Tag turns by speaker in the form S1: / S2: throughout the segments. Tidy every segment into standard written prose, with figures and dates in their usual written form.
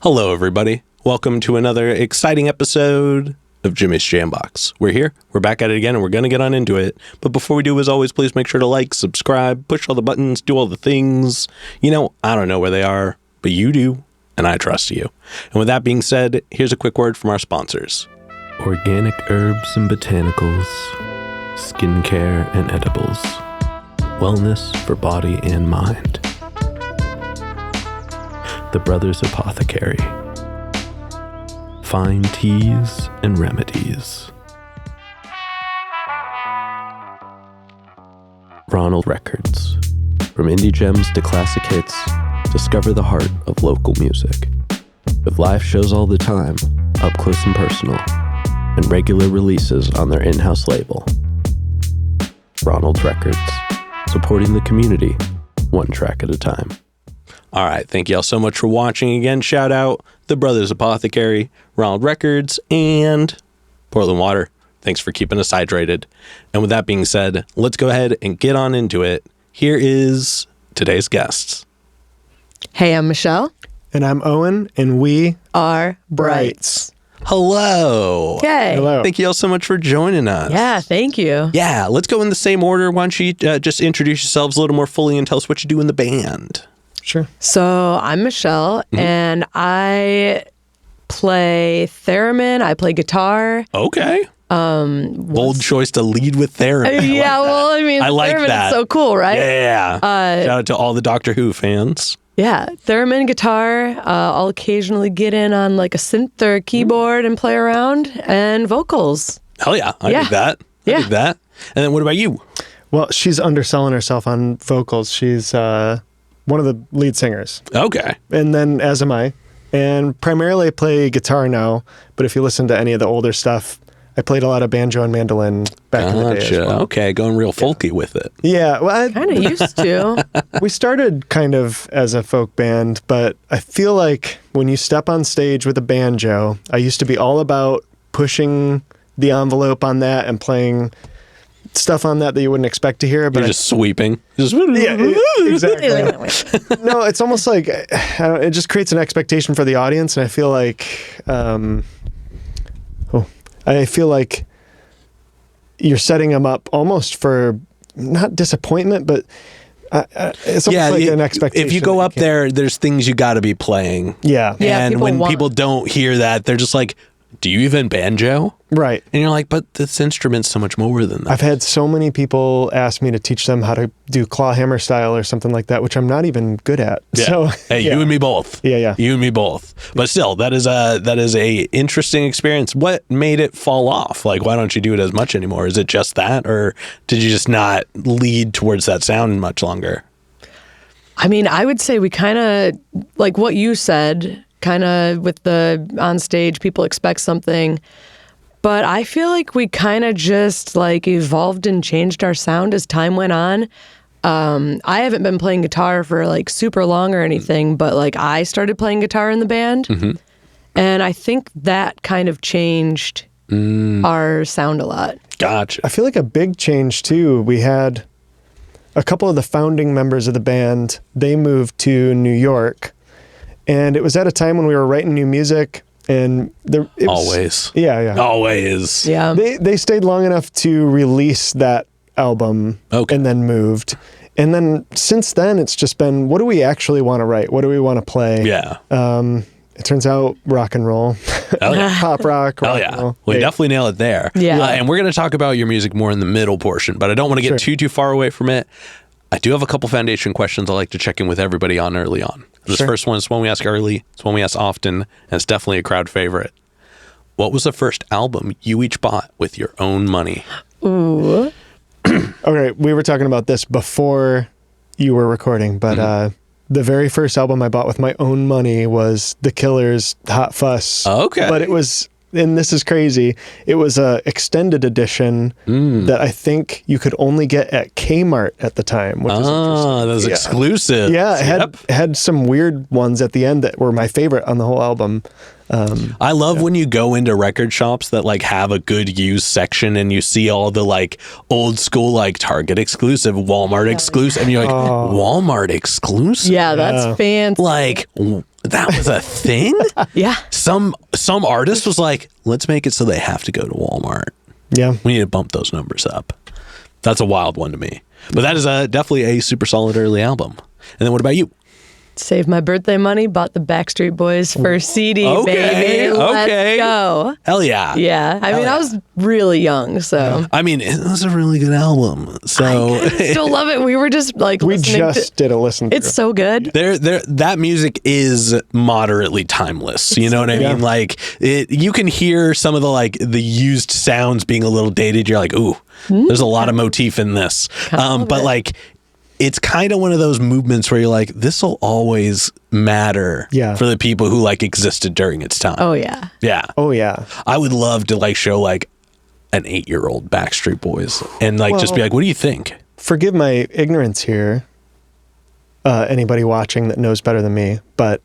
S1: Hello, everybody. Welcome to another exciting episode of Jimmy's Jambox. We're here. We're back at it again, and we're going to get on into it. But before we do, as always, please make sure to like, subscribe, push all the buttons, do all the things. You know, I don't know where they are, but you do, and I trust you. And with that being said, here's a quick word from our sponsors.
S2: Organic herbs and botanicals, skincare and edibles, wellness for body and mind. The Brothers Apothecary. Fine teas and remedies. Ronald Records. From indie gems to classic hits, discover the heart of local music. With live shows all the time, up close and personal, and regular releases on their in-house label. Ronald Records. Supporting the community, one track at a time.
S1: All right, thank you all so much for watching again. Shout out The Brothers Apothecary, Ronald Records, and Portland Water. Thanks for keeping us hydrated. And with that being said, let's go ahead and get on into it. Here is today's guests.
S3: Hey, I'm Michelle.
S4: And I'm Owen, and we
S3: are Brites.
S1: Hello.
S3: Yay.
S4: Hello.
S1: Thank you all so much for joining us.
S3: Yeah, thank you.
S1: Yeah, let's go in the same order. Why don't you just introduce yourselves a little more fully and tell us what you do in the band?
S4: Sure.
S3: So I'm Michelle, and I play theremin. I play guitar.
S1: Okay. Bold choice to lead with theremin.
S3: I
S1: like
S3: theremin
S1: that.
S3: is so cool, right?
S1: Yeah. Shout out to all the Doctor Who fans.
S3: Yeah, theremin, guitar. I'll occasionally get in on like a synth or a keyboard and play around, and vocals.
S1: Hell yeah. I dig that. I dig that. And then what about you?
S4: Well, she's underselling herself on vocals. She's one of the lead singers.
S1: Okay.
S4: And then as am I. And primarily I play guitar now, but if you listen to any of the older stuff, I played a lot of banjo and mandolin back in the day as well.
S1: Okay, going real folky with it.
S4: Yeah, well,
S3: Kind of used to.
S4: we started kind of as a folk band, but I feel like when you step on stage with a banjo, I used to be all about pushing the envelope on that and playing stuff on that you wouldn't expect to hear. But
S1: You're just sweeping. Just
S4: yeah, exactly. No, it's almost like it just creates an expectation for the audience, and I feel like you're setting them up almost for not disappointment, but it's almost like an expectation.
S1: If you go up there, there's things you got to be playing.
S4: Yeah.
S1: And when people don't hear that, they're just like, do you even banjo?
S4: Right.
S1: And you're like, but this instrument's so much more than that.
S4: I've had so many people ask me to teach them how to do claw hammer style or something like that, which I'm not even good at.
S1: Yeah.
S4: So,
S1: hey, you and me both.
S4: Yeah.
S1: You and me both. But still, that is a interesting experience. What made it fall off? Like, why don't you do it as much anymore? Is it just that, or did you just not lead towards that sound much longer?
S3: I mean, I would say we kind of, like what you said, kind of with the on stage, people expect something. But I feel like we kind of just like evolved and changed our sound as time went on. I haven't been playing guitar for like super long or anything, but like I started playing guitar in the band. Mm-hmm. And I think that kind of changed our sound a lot.
S1: Gotcha.
S4: I feel like a big change too. We had a couple of the founding members of the band, they moved to New York. And it was at a time when we were writing new music, and
S1: Always.
S4: Yeah.
S1: Always.
S3: Yeah.
S4: They stayed long enough to release that album, and then moved. And then since then, it's just been, what do we actually want to write? What do we want to play?
S1: Yeah.
S4: It turns out rock and roll, pop rock.
S1: Hell yeah.
S4: Roll.
S1: We definitely nail it there.
S3: Yeah.
S1: And we're going to talk about your music more in the middle portion, but I don't want to get too far away from it. I do have a couple foundation questions I like to check in with everybody on early on. This first one is one we ask early, it's one we ask often, and it's definitely a crowd favorite. What was the first album you each bought with your own money?
S3: Ooh.
S4: Okay, we were talking about this before you were recording, but the very first album I bought with my own money was The Killer's Hot Fuss.
S1: Okay.
S4: But it was, and this is crazy, it was a extended edition that I think you could only get at Kmart at the time, which is interesting.
S1: That was exclusive.
S4: Yeah, it had some weird ones at the end that were my favorite on the whole album.
S1: I love when you go into record shops that like have a good used section and you see all the like old school like Target exclusive, Walmart exclusive, and you're like, Walmart exclusive?
S3: Yeah, that's fancy.
S1: Like, That was a thing?
S3: Yeah.
S1: Some artist was like, let's make it so they have to go to Walmart.
S4: Yeah.
S1: We need to bump those numbers up. That's a wild one to me. But that is definitely a super solid early album. And then what about you?
S3: Saved my birthday money, bought the Backstreet Boys first CD, baby. Let's go.
S1: Hell yeah.
S3: Yeah. I mean, I was really young, so.
S1: I mean, it was a really good album. So
S3: I still love it. We were just like
S4: We
S3: listening
S4: just did a listen through.
S3: It's so good.
S1: that music is moderately timeless. You know what I mean? Like you can hear some of the used sounds being a little dated. You're like, ooh, there's a lot of motif in this. But like, it's kind of one of those movements where you're like, this will always matter for the people who like existed during its time.
S3: Oh yeah.
S1: Yeah.
S4: Oh yeah.
S1: I would love to like show like an 8-year-old Backstreet Boys and like just be like, what do you think?
S4: Forgive my ignorance here. Anybody watching that knows better than me, but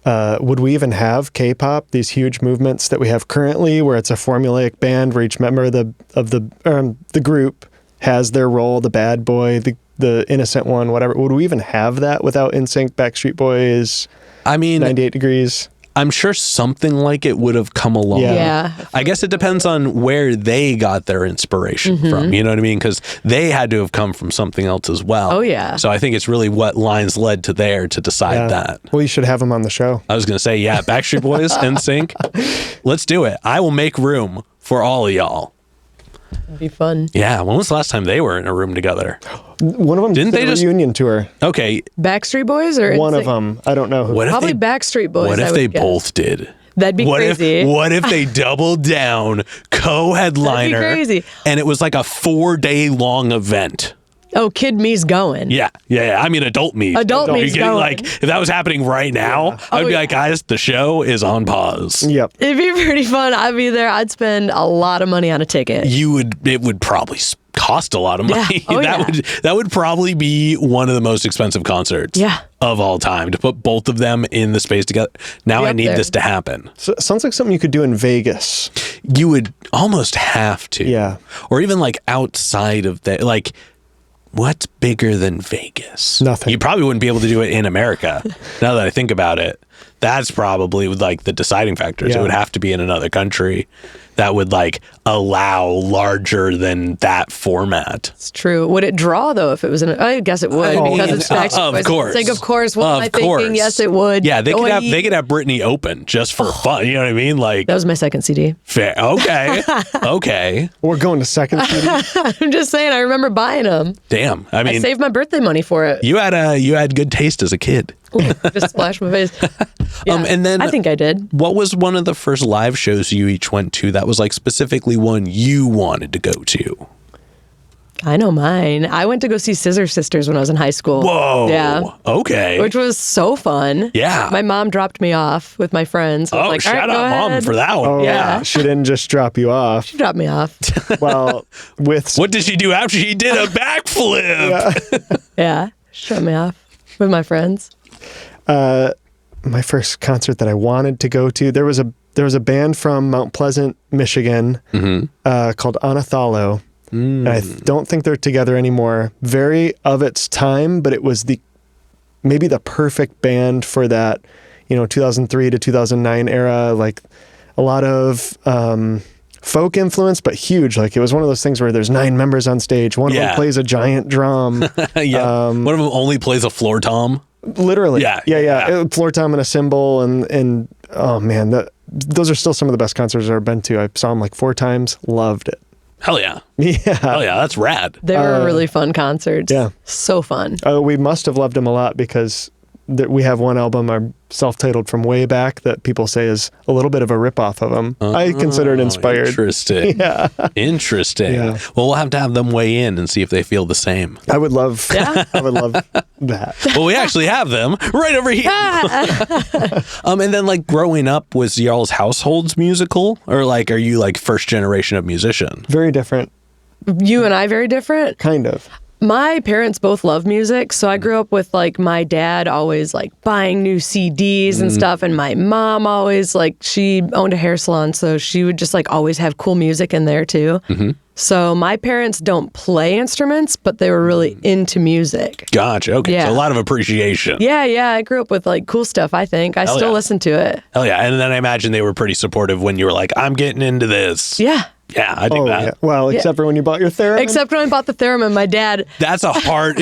S4: would we even have K-pop, these huge movements that we have currently, where it's a formulaic band where each member of the group has their role, the bad boy, the innocent one, whatever? Would we even have that without NSYNC, Backstreet Boys?
S1: I mean,
S4: 98 Degrees.
S1: I'm sure something like it would have come along.
S3: Yeah.
S1: I guess it depends on where they got their inspiration from. You know what I mean? Because they had to have come from something else as well.
S3: Oh, yeah.
S1: So I think it's really what lines led to there to decide that.
S4: Well, you should have them on the show.
S1: I was going to say, yeah, Backstreet Boys, NSYNC. Let's do it. I will make room for all of y'all.
S3: It'd be fun.
S1: Yeah. When was the last time they were in a room together?
S4: One of them
S1: Didn't
S4: did
S1: they
S4: a
S1: just-
S4: reunion tour.
S1: Okay.
S3: Backstreet Boys or
S4: One of
S3: NSYNC?
S4: them. I don't know who.
S1: What if
S3: Probably
S1: they,
S3: Backstreet Boys.
S1: what
S3: I
S1: if
S3: would
S1: they
S3: guess.
S1: both did?
S3: That'd be crazy.
S1: What if they doubled down, co-headliner,
S3: That'd be crazy.
S1: and it was like a 4-day long event?
S3: Oh, Kid Me's going.
S1: Yeah. I mean, adult me.
S3: Adult
S1: Are you
S3: me's
S1: kidding?
S3: going.
S1: Like, if that was happening right now, I would be like, guys, the show is on pause.
S4: Yep.
S3: It'd be pretty fun. I'd be there. I'd spend a lot of money on a ticket.
S1: It would probably cost a lot of money.
S3: Oh,
S1: that would probably be one of the most expensive concerts of all time, to put both of them in the space together. Now I need this to happen.
S4: So, sounds like something you could do in Vegas.
S1: You would almost have to.
S4: Yeah.
S1: Or even like outside of that, like, what's bigger than Vegas?
S4: Nothing.
S1: You probably wouldn't be able to do it in America. Now that I think about it, that's probably like the deciding factors.
S4: Yeah.
S1: It would have to be in another country that would like allow larger than that format.
S3: It's true. Would it draw though if it was I guess it would because it's Backstreet Boys.
S1: Of course.
S3: Like, of course. What am I
S1: course.
S3: thinking? Yes, it would.
S1: Yeah, they could have Britney open just for fun. You know what I mean? Like,
S3: That was my second CD.
S1: fair. Okay. Okay.
S4: We're going to second CD.
S3: I'm just saying. I remember buying them.
S1: Damn. I
S3: I
S1: mean,
S3: saved my birthday money for it.
S1: you had good taste as a kid.
S3: Just splashed my face. Yeah,
S1: And then
S3: I think I did.
S1: What was one of the first live shows you each went to that was like specifically one you wanted to go to?
S3: I know mine. I went to go see Scissor Sisters when I was in high school.
S1: Whoa.
S3: Yeah.
S1: Okay.
S3: Which was so fun.
S1: Yeah.
S3: My mom dropped me off with my friends. I was like,
S1: shout
S3: all right,
S1: out
S3: go
S1: mom
S3: ahead.
S1: for that one.
S4: Oh,
S1: Yeah.
S4: She didn't just drop you off.
S3: She dropped me off.
S4: Well, with
S1: What did she do after she did a backflip?
S3: Yeah. She dropped me off with my friends.
S4: my first concert that I wanted to go to, there was a band from Mount Pleasant, Michigan, called Anathallo. And I don't think they're together anymore. Very of its time, but it was maybe the perfect band for that, 2003 to 2009 era. Like a lot of folk influence, but huge. Like it was one of those things where there's 9 members on stage. One of them plays a giant drum.
S1: Yeah. One of them only plays a floor tom.
S4: Literally.
S1: Yeah.
S4: Floor tom and a cymbal, and oh man, those are still some of the best concerts I've ever been to. I saw them like 4 times. Loved it.
S1: Hell yeah.
S4: Yeah.
S1: Hell yeah. That's rad.
S3: They were really fun concerts.
S4: Yeah.
S3: So fun.
S4: We must have loved them a lot because we have one album, self-titled from way back, that people say is a little bit of a ripoff of them. I consider it inspired.
S1: Interesting.
S4: Yeah.
S1: Interesting.
S4: Yeah.
S1: Well, we'll have to have them weigh in and see if they feel the same.
S4: I would love that.
S1: Well, we actually have them right over here. And then like growing up, was y'all's households musical, or like are you like first generation of musician?
S4: Very different,
S3: You and I very different.
S4: kind of.
S3: My parents both love music, so I grew up with like my dad always like buying new CDs and stuff, and my mom always like, she owned a hair salon, so she would just like always have cool music in there too. So my parents don't play instruments, but they were really into music.
S1: Gotcha. Okay.
S3: Yeah.
S1: So a lot of appreciation.
S3: Yeah, I grew up with like cool stuff, I think. I still listen to it.
S1: Hell yeah. And then I imagine they were pretty supportive when you were like, I'm getting into this.
S3: Yeah.
S1: Yeah, I dig that.
S4: Yeah. Well, except for when you bought your theremin.
S3: Except when I bought the theremin, my dad.
S1: That's a hard,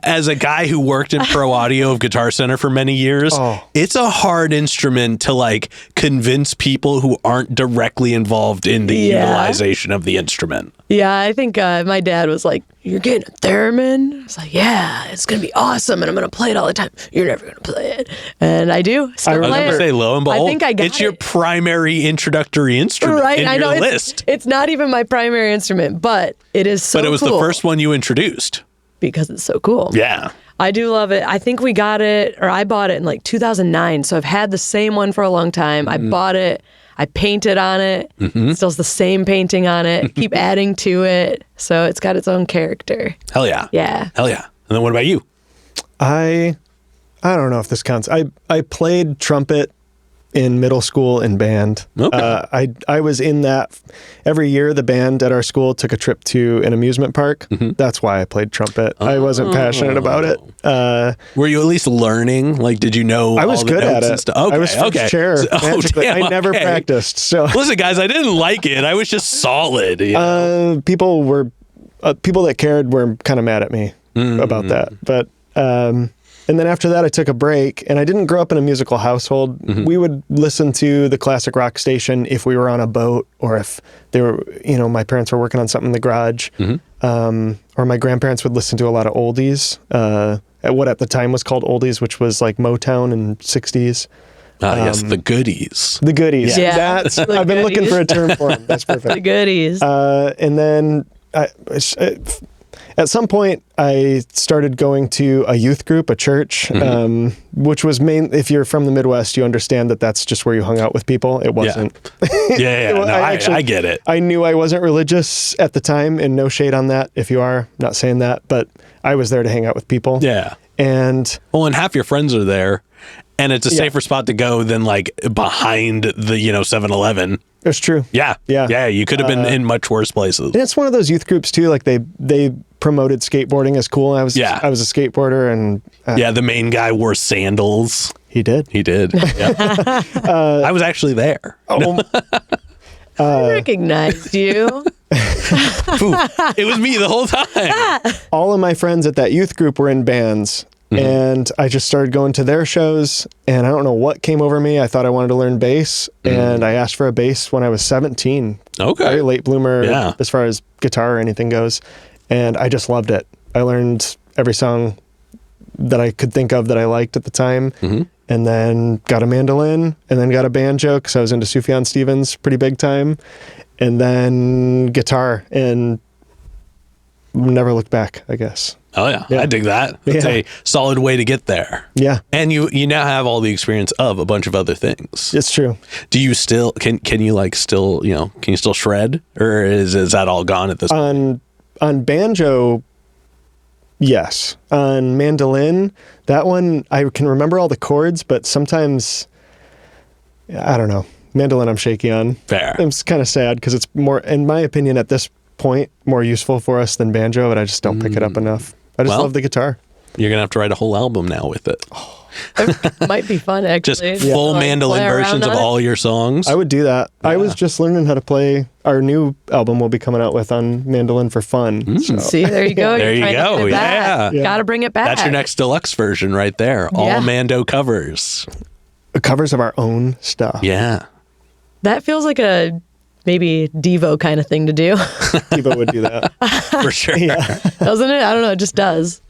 S1: as a guy who worked in pro audio of Guitar Center for many years, it's a hard instrument to like convince people who aren't directly involved in the utilization of the instrument.
S3: Yeah, I think my dad was like, "You're getting a theremin?" I was like, "Yeah, it's going to be awesome, and I'm going to play it all the time." "You're never going to play it." And I do. Still
S1: I was
S3: play
S1: going to
S3: it.
S1: say, lo and behold,
S3: I think I got
S1: it's your primary introductory instrument
S3: right,
S1: in
S3: I
S1: your
S3: know
S1: list.
S3: It's not even my primary instrument, but it is so cool.
S1: But it was the first one you introduced.
S3: Because it's so cool.
S1: Yeah.
S3: I do love it. I think we got it, or I bought it in like 2009, so I've had the same one for a long time. I bought it. I painted on it. Still the same painting on it. Keep adding to it. So it's got its own character.
S1: Hell yeah.
S3: Yeah.
S1: Hell yeah. And then what about you?
S4: I don't know if this counts. I played trumpet in middle school in band.
S1: Okay.
S4: I was in that every year. The band at our school took a trip to an amusement park. That's why I played trumpet. I wasn't passionate about it.
S1: Were you at least learning? Like, did you know?
S4: I was
S1: all the
S4: good
S1: notes
S4: at
S1: and
S4: it.
S1: stuff? Okay,
S4: I was first chair.
S1: Damn,
S4: I never practiced. So
S1: listen, guys, I didn't like it. I was just solid. You know?
S4: people that cared were kind of mad at me about that. But and then after that, I took a break, and I didn't grow up in a musical household. We would listen to the classic rock station if we were on a boat, or if they were, my parents were working on something in the garage, or my grandparents would listen to a lot of oldies, at what at the time was called oldies, which was like Motown and 60s.
S1: Yes, the goodies.
S4: The goodies.
S3: Yeah.
S4: That's, I've been looking for a term for them. That's perfect.
S3: The goodies.
S4: And then at some point, I started going to a youth group, a church, which was if you're from the Midwest, you understand that that's just where you hung out with people. It wasn't.
S1: Yeah. No, I get it.
S4: I knew I wasn't religious at the time, and no shade on that. If you are, not saying that, but I was there to hang out with people.
S1: Yeah.
S4: And
S1: and half your friends are there, and it's a safer spot to go than like behind the 7-Eleven.
S4: It's true.
S1: Yeah. You could have been in much worse places.
S4: And it's one of those youth groups too. Like they promoted skateboarding as cool. I was a skateboarder, and
S1: the main guy wore sandals.
S4: He did.
S1: Yeah. I was actually there.
S3: I recognized you.
S1: It was me the whole time.
S4: All of my friends at that youth group were in bands. And I just started going to their shows, and I don't know what came over me. I thought I wanted to learn bass, and I asked for a bass when I was 17.
S1: Okay.
S4: Very late bloomer as far as guitar or anything goes. And I just loved it. I learned every song that I could think of that I liked at the time, and then got a mandolin, and then got a banjo because I was into Sufjan Stevens pretty big time, and then guitar, and never looked back, I guess.
S1: Oh, yeah. I dig that. It's a solid way to get there. Yeah. And you now have all the experience of a bunch of other things.
S4: It's true.
S1: Do you still, can you still shred? Or is that all gone at this point?
S4: On banjo, yes. On mandolin, that one, I can remember all the chords, but sometimes, I don't know. Mandolin I'm shaky on.
S1: Fair.
S4: It's kind of sad because it's more, in my opinion, at this point, more useful for us than banjo, but I just don't pick it up enough. I just love the guitar.
S1: You're going to have to write a whole album now with it.
S3: It might be fun, actually.
S1: Just full mandolin versions of all your songs.
S4: I would do that. Yeah. I was just learning how to play. Our new album will be coming out with on mandolin for fun. So.
S3: See, there you go.
S1: There you go. Yeah.
S3: Got to bring it back.
S1: That's your next deluxe version right there. All Mando covers.
S4: Covers of our own stuff.
S1: Yeah.
S3: That feels like a maybe Devo kind of thing to do.
S4: Devo would do that.
S1: For sure.
S4: Yeah.
S3: Doesn't it? I don't know. It just does.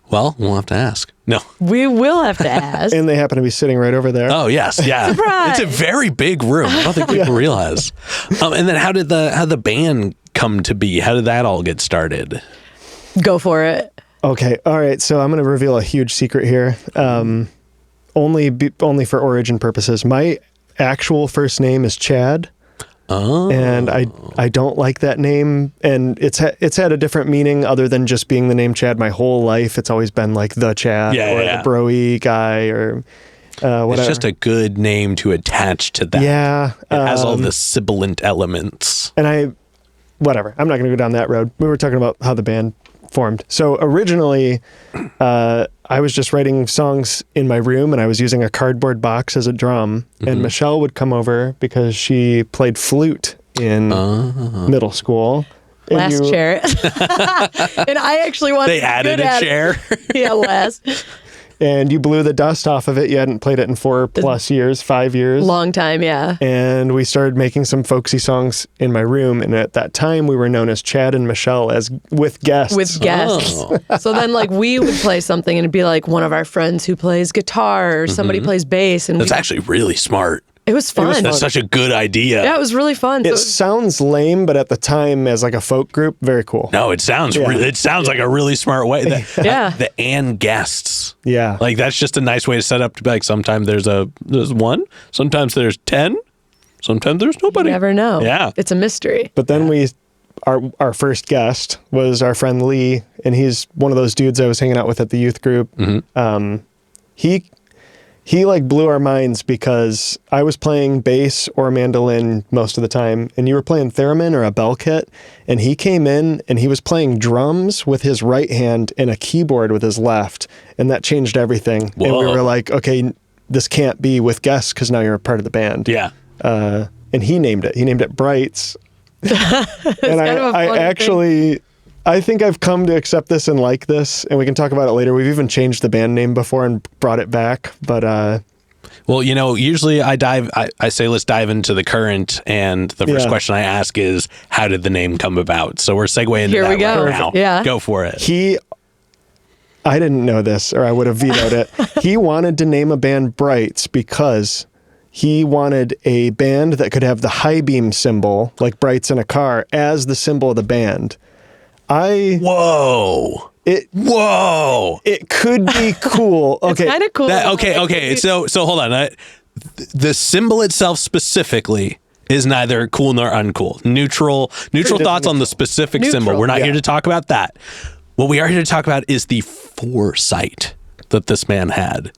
S1: Well, we'll have to ask. No.
S3: We will have to ask.
S4: And they happen to be sitting right over there.
S1: Oh, yes. Yeah.
S3: Surprise!
S1: It's a very big room. I don't think people realize. And then how did the band come to be? How did that all get started?
S3: Go for it.
S4: Okay. All right. So I'm going to reveal a huge secret here. Only for origin purposes. My actual first name is Chad.
S1: Oh.
S4: And I don't like that name, and it's had a different meaning other than just being the name Chad my whole life. It's always been like the Chad or the Broy guy or whatever.
S1: It's just a good name to attach to that.
S4: Yeah.
S1: It has all the sibilant elements.
S4: And whatever. I'm not going to go down that road. We were talking about how the band formed. So originally, I was just writing songs in my room, and I was using a cardboard box as a drum. And Michelle would come over because she played flute in middle school.
S3: Last chair. And I actually wanted
S1: They added a chair.
S3: Yeah, last.
S4: And you blew the dust off of it. You hadn't played it in 4+ years, 5 years.
S3: Long time, yeah.
S4: And we started making some folksy songs in my room. And at that time, we were known as Chad and Michelle with guests.
S3: With guests. So then, like, we would play something and it'd be like one of our friends who plays guitar or somebody plays bass. And
S1: That's actually really smart.
S3: it was fun.
S1: That's such a good idea.
S3: Yeah, it was really fun.
S4: It sounds lame, but at the time, as like a folk group, very cool.
S1: No, it sounds it sounds like a really smart way. The and guests.
S4: Yeah.
S1: Like that's just a nice way to set up to be like sometimes there's one, sometimes there's 10, sometimes there's nobody.
S3: You never know.
S1: Yeah.
S3: It's a mystery.
S4: But then our first guest was our friend Lee, and he's one of those dudes I was hanging out with at the youth group. He like blew our minds because I was playing bass or mandolin most of the time, and you were playing theremin or a bell kit, and he came in and he was playing drums with his right hand and a keyboard with his left, and that changed everything.
S1: Whoa.
S4: And we were like, okay, this can't be with guests because now you're a part of the band.
S1: Yeah.
S4: And he named it. He named it Brites. And
S3: kind of a
S4: I
S3: funny
S4: actually... I think I've come to accept this and like this, and we can talk about it later. We've even changed the band name before and brought it back, but
S1: well, usually I say let's dive into the current, and the first question I ask is how did the name come about? So we're segueing into that right now.
S3: Yeah.
S1: Go for it.
S4: I didn't know this, or I would have vetoed it. He wanted to name a band Brites because he wanted a band that could have the high beam symbol, like Brites in a car, as the symbol of the band.
S1: Whoa.
S4: It could be cool. Okay.
S3: It's kind of cool.
S1: Okay. So hold on. The symbol itself specifically is neither cool nor uncool. Neutral thoughts on the specific symbol. We're not here to talk about that. What we are here to talk about is the foresight that this man had.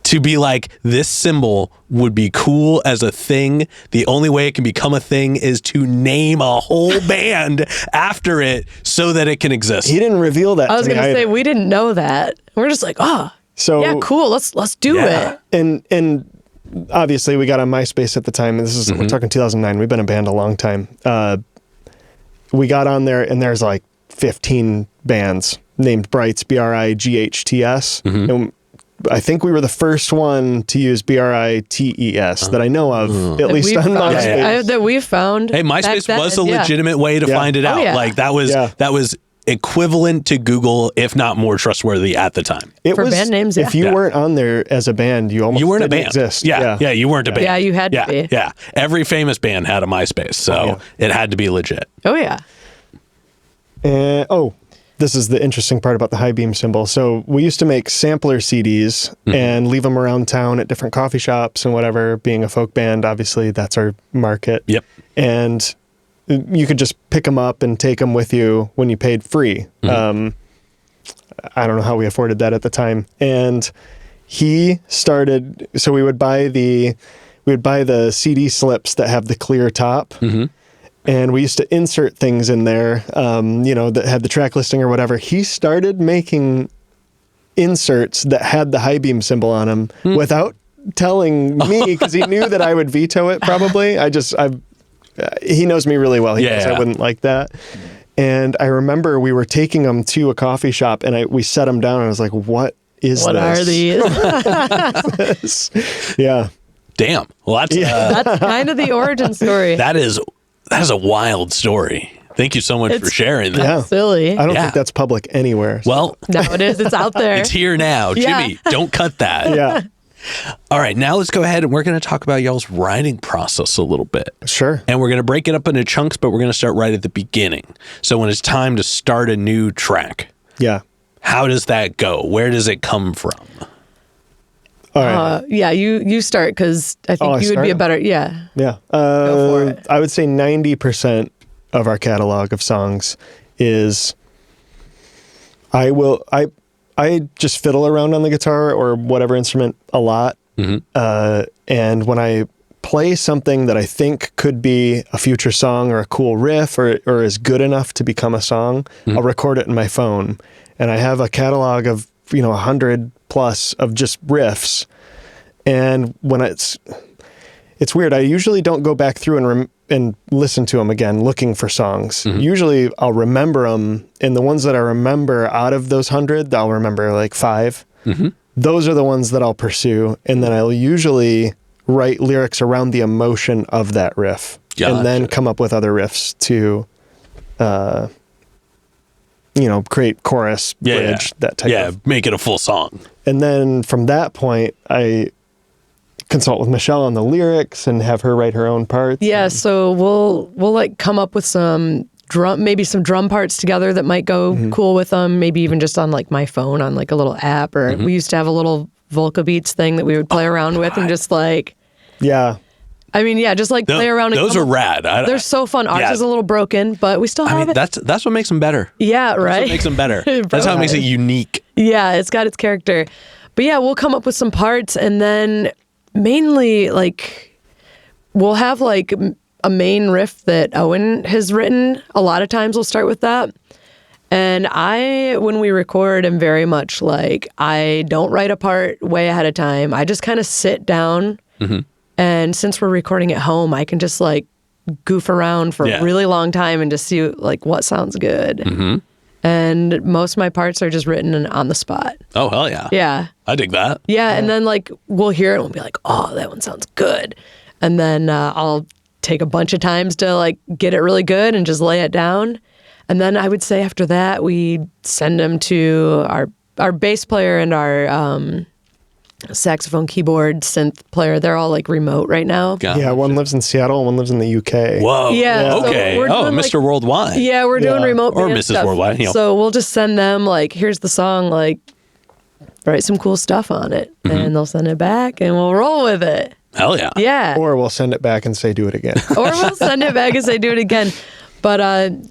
S1: To be like, this symbol would be cool as a thing. The only way it can become a thing is to name a whole band after it so that it can exist.
S4: He didn't reveal that.
S3: I was going to say, we didn't know that. We're just like, yeah, cool. Let's do it.
S4: And obviously we got on MySpace at the time, and this is, we're talking 2009. We've been a band a long time. We got on there, and there's like 15 bands named Brites, Brights. And I think we were the first one to use Brites that I know of, at least on MySpace.
S3: That we've found.
S1: Hey, MySpace was a legitimate way to find it out.
S3: Yeah.
S1: Like that was equivalent to Google, if not more trustworthy at the time.
S3: For band names,
S4: if you weren't on there as a band, you weren't
S1: a band.
S4: Exist.
S1: Yeah, you weren't a band.
S3: Yeah, you had to be.
S1: Yeah, every famous band had a MySpace, so it had to be legit.
S3: Oh yeah.
S4: This is the interesting part about the high beam symbol. So we used to make sampler CDs and leave them around town at different coffee shops and whatever. Being a folk band, obviously that's our market.
S1: Yep.
S4: And you could just pick them up and take them with you when you paid free. I don't know how we afforded that at the time. And he started, so we would buy the CD slips that have the clear top. And we used to insert things in there, that had the track listing or whatever. He started making inserts that had the high beam symbol on them without telling me, because he knew that I would veto it probably. He knows me really well. He knows I wouldn't like that. And I remember we were taking them to a coffee shop, and we set them down, and I was like, what
S3: are these?
S4: Yeah.
S1: Damn. Well,
S3: that's kind of the origin story.
S1: That is a wild story. Thank you so much for sharing that.
S4: Yeah.
S3: Silly.
S4: I don't think that's public anywhere.
S1: Well,
S3: no, it is. It's out there.
S1: It's here now. Jimmy, don't cut that.
S4: Yeah.
S1: All right, now let's go ahead and we're going to talk about y'all's writing process a little bit.
S4: Sure.
S1: And we're going to break it up into chunks, but we're going to start right at the beginning. So when it's time to start a new track,
S4: yeah,
S1: how does that go? Where does it come from?
S4: All right.
S3: Yeah, you start because I think
S4: I
S3: you would be a
S4: start?
S3: better. Yeah.
S4: Yeah.
S3: Go for it.
S4: I would say 90% of our catalog of songs is I just fiddle around on the guitar or whatever instrument a lot. And when I play something that I think could be a future song or a cool riff or is good enough to become a song, I'll record it in my phone. And I have a catalog of, 100 plus of just riffs. And when it's weird. I usually don't go back through and listen to them again, looking for songs. Usually I'll remember them. And the ones that I remember out of those 100, I'll remember like 5. Those are the ones that I'll pursue. And then I'll usually write lyrics around the emotion of that riff.
S1: Gotcha.
S4: And then come up with other riffs to, create chorus, bridge, that type of.
S1: Yeah, make it a full song.
S4: And then from that point, I consult with Michelle on the lyrics and have her write her own parts.
S3: Yeah, so we'll like come up with some drum parts together that might go cool with them. Maybe even just on like my phone on like a little app, or we used to have a little Volca Beats thing that we would play around with and just like.
S4: Yeah.
S3: I mean, yeah, just like play around. And
S1: Those are rad.
S3: They're so fun. Ours is a little broken, but we still have it.
S1: That's what makes them better.
S3: Yeah, right.
S1: That's what makes them better. That's how it makes it unique.
S3: Yeah, it's got its character. But yeah, we'll come up with some parts, and then mainly like we'll have like a main riff that Owen has written. A lot of times we'll start with that. And when we record, am very much like, I don't write a part way ahead of time. I just kind of sit down. And since we're recording at home, I can just like goof around for a really long time and just see like what sounds good. And most of my parts are just written on the spot.
S1: Oh, hell yeah.
S3: Yeah.
S1: I dig that.
S3: Yeah. And then like we'll hear it and we'll be like, oh, that one sounds good. And then I'll take a bunch of times to like get it really good and just lay it down. And then I would say after that, we send them to our bass player and our saxophone, keyboard, synth player. They're all like remote right now.
S1: Gotcha.
S4: Yeah, one lives in Seattle, one lives in the UK.
S1: Whoa.
S3: Yeah. So
S1: Okay.
S3: we're doing,
S1: Mr. Worldwide.
S3: Yeah, we're doing remote
S1: Or
S3: band
S1: Mrs.
S3: stuff.
S1: Worldwide.
S3: So we'll just send them like, here's the song, like write some cool stuff on it, and they'll send it back, and we'll roll with it.
S1: Hell yeah.
S3: Yeah.
S4: Or we'll send it back and say, do it again.
S3: Or we'll send it back and say, do it again. But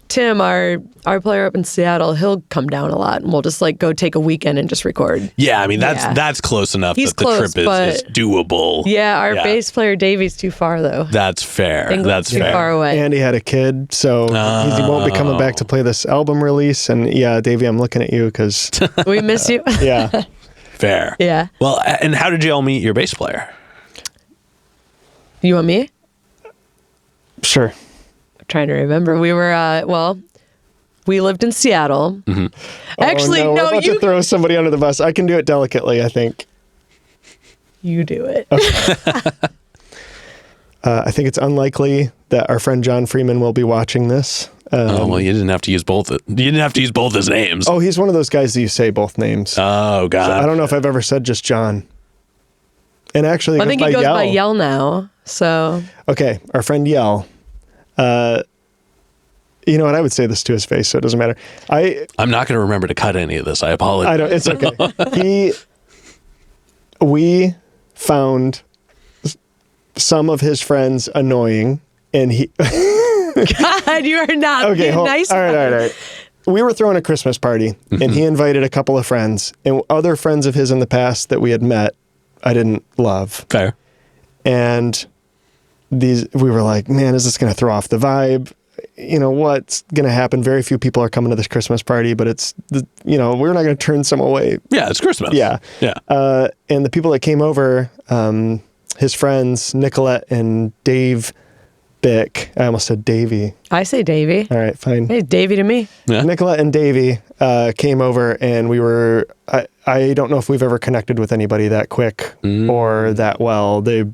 S3: Tim, our player up in Seattle, he'll come down a lot, and we'll just like go take a weekend and just record.
S1: Yeah, I mean that's close enough
S3: He's
S1: that the
S3: close,
S1: trip is doable.
S3: Yeah, our bass player Davey's too far though.
S1: That's fair.
S3: England's
S1: That's
S3: too
S1: fair.
S3: far away.
S4: And he had a kid, so he won't be coming back to play this album release. And yeah, Davey, I'm looking at you because
S3: We miss you.
S4: yeah.
S1: Fair.
S3: Yeah.
S1: Well, and how did you all meet your bass player?
S3: You want me?
S4: Sure.
S3: I'm trying to remember. We were we lived in Seattle. Actually,
S4: we're
S3: no,
S4: about to throw somebody under the bus. I can do it delicately, I think.
S3: you do it.
S4: I think it's unlikely that our friend John Freeman will be watching this.
S1: Well, you didn't have to use both. You didn't have to use both his names.
S4: Oh, he's one of those guys that you say both names.
S1: Oh, God.
S4: So I don't know if I've ever said just John. And actually,
S3: I think he goes
S4: Yell.
S3: by Yell now. So
S4: Okay, our friend Yell. You know what? I would say this to his face, so it doesn't matter.
S1: I'm not going to remember to cut any of this. I apologize.
S4: I don't. It's okay. We found some of his friends annoying, and he.
S3: God, you are not
S4: Okay,
S3: being nice.
S4: all right. We were throwing a Christmas party, and he invited a couple of friends, and other friends of his in the past that we had met, I didn't love.
S1: Fair.
S4: And we were like, man, is this going to throw off the vibe? You know, what's going to happen? Very few people are coming to this Christmas party, but we're not going to turn some away.
S1: Yeah, it's Christmas.
S4: Yeah.
S1: Yeah.
S4: And the people that came over, his friends, Nicolette and Dave Bick. I almost said Davey.
S3: I say Davey.
S4: All right, fine.
S3: Hey, Davey to me.
S1: Yeah.
S4: Nicolette and Davey came over, and we were, I don't know if we've ever connected with anybody that quick or that well. They're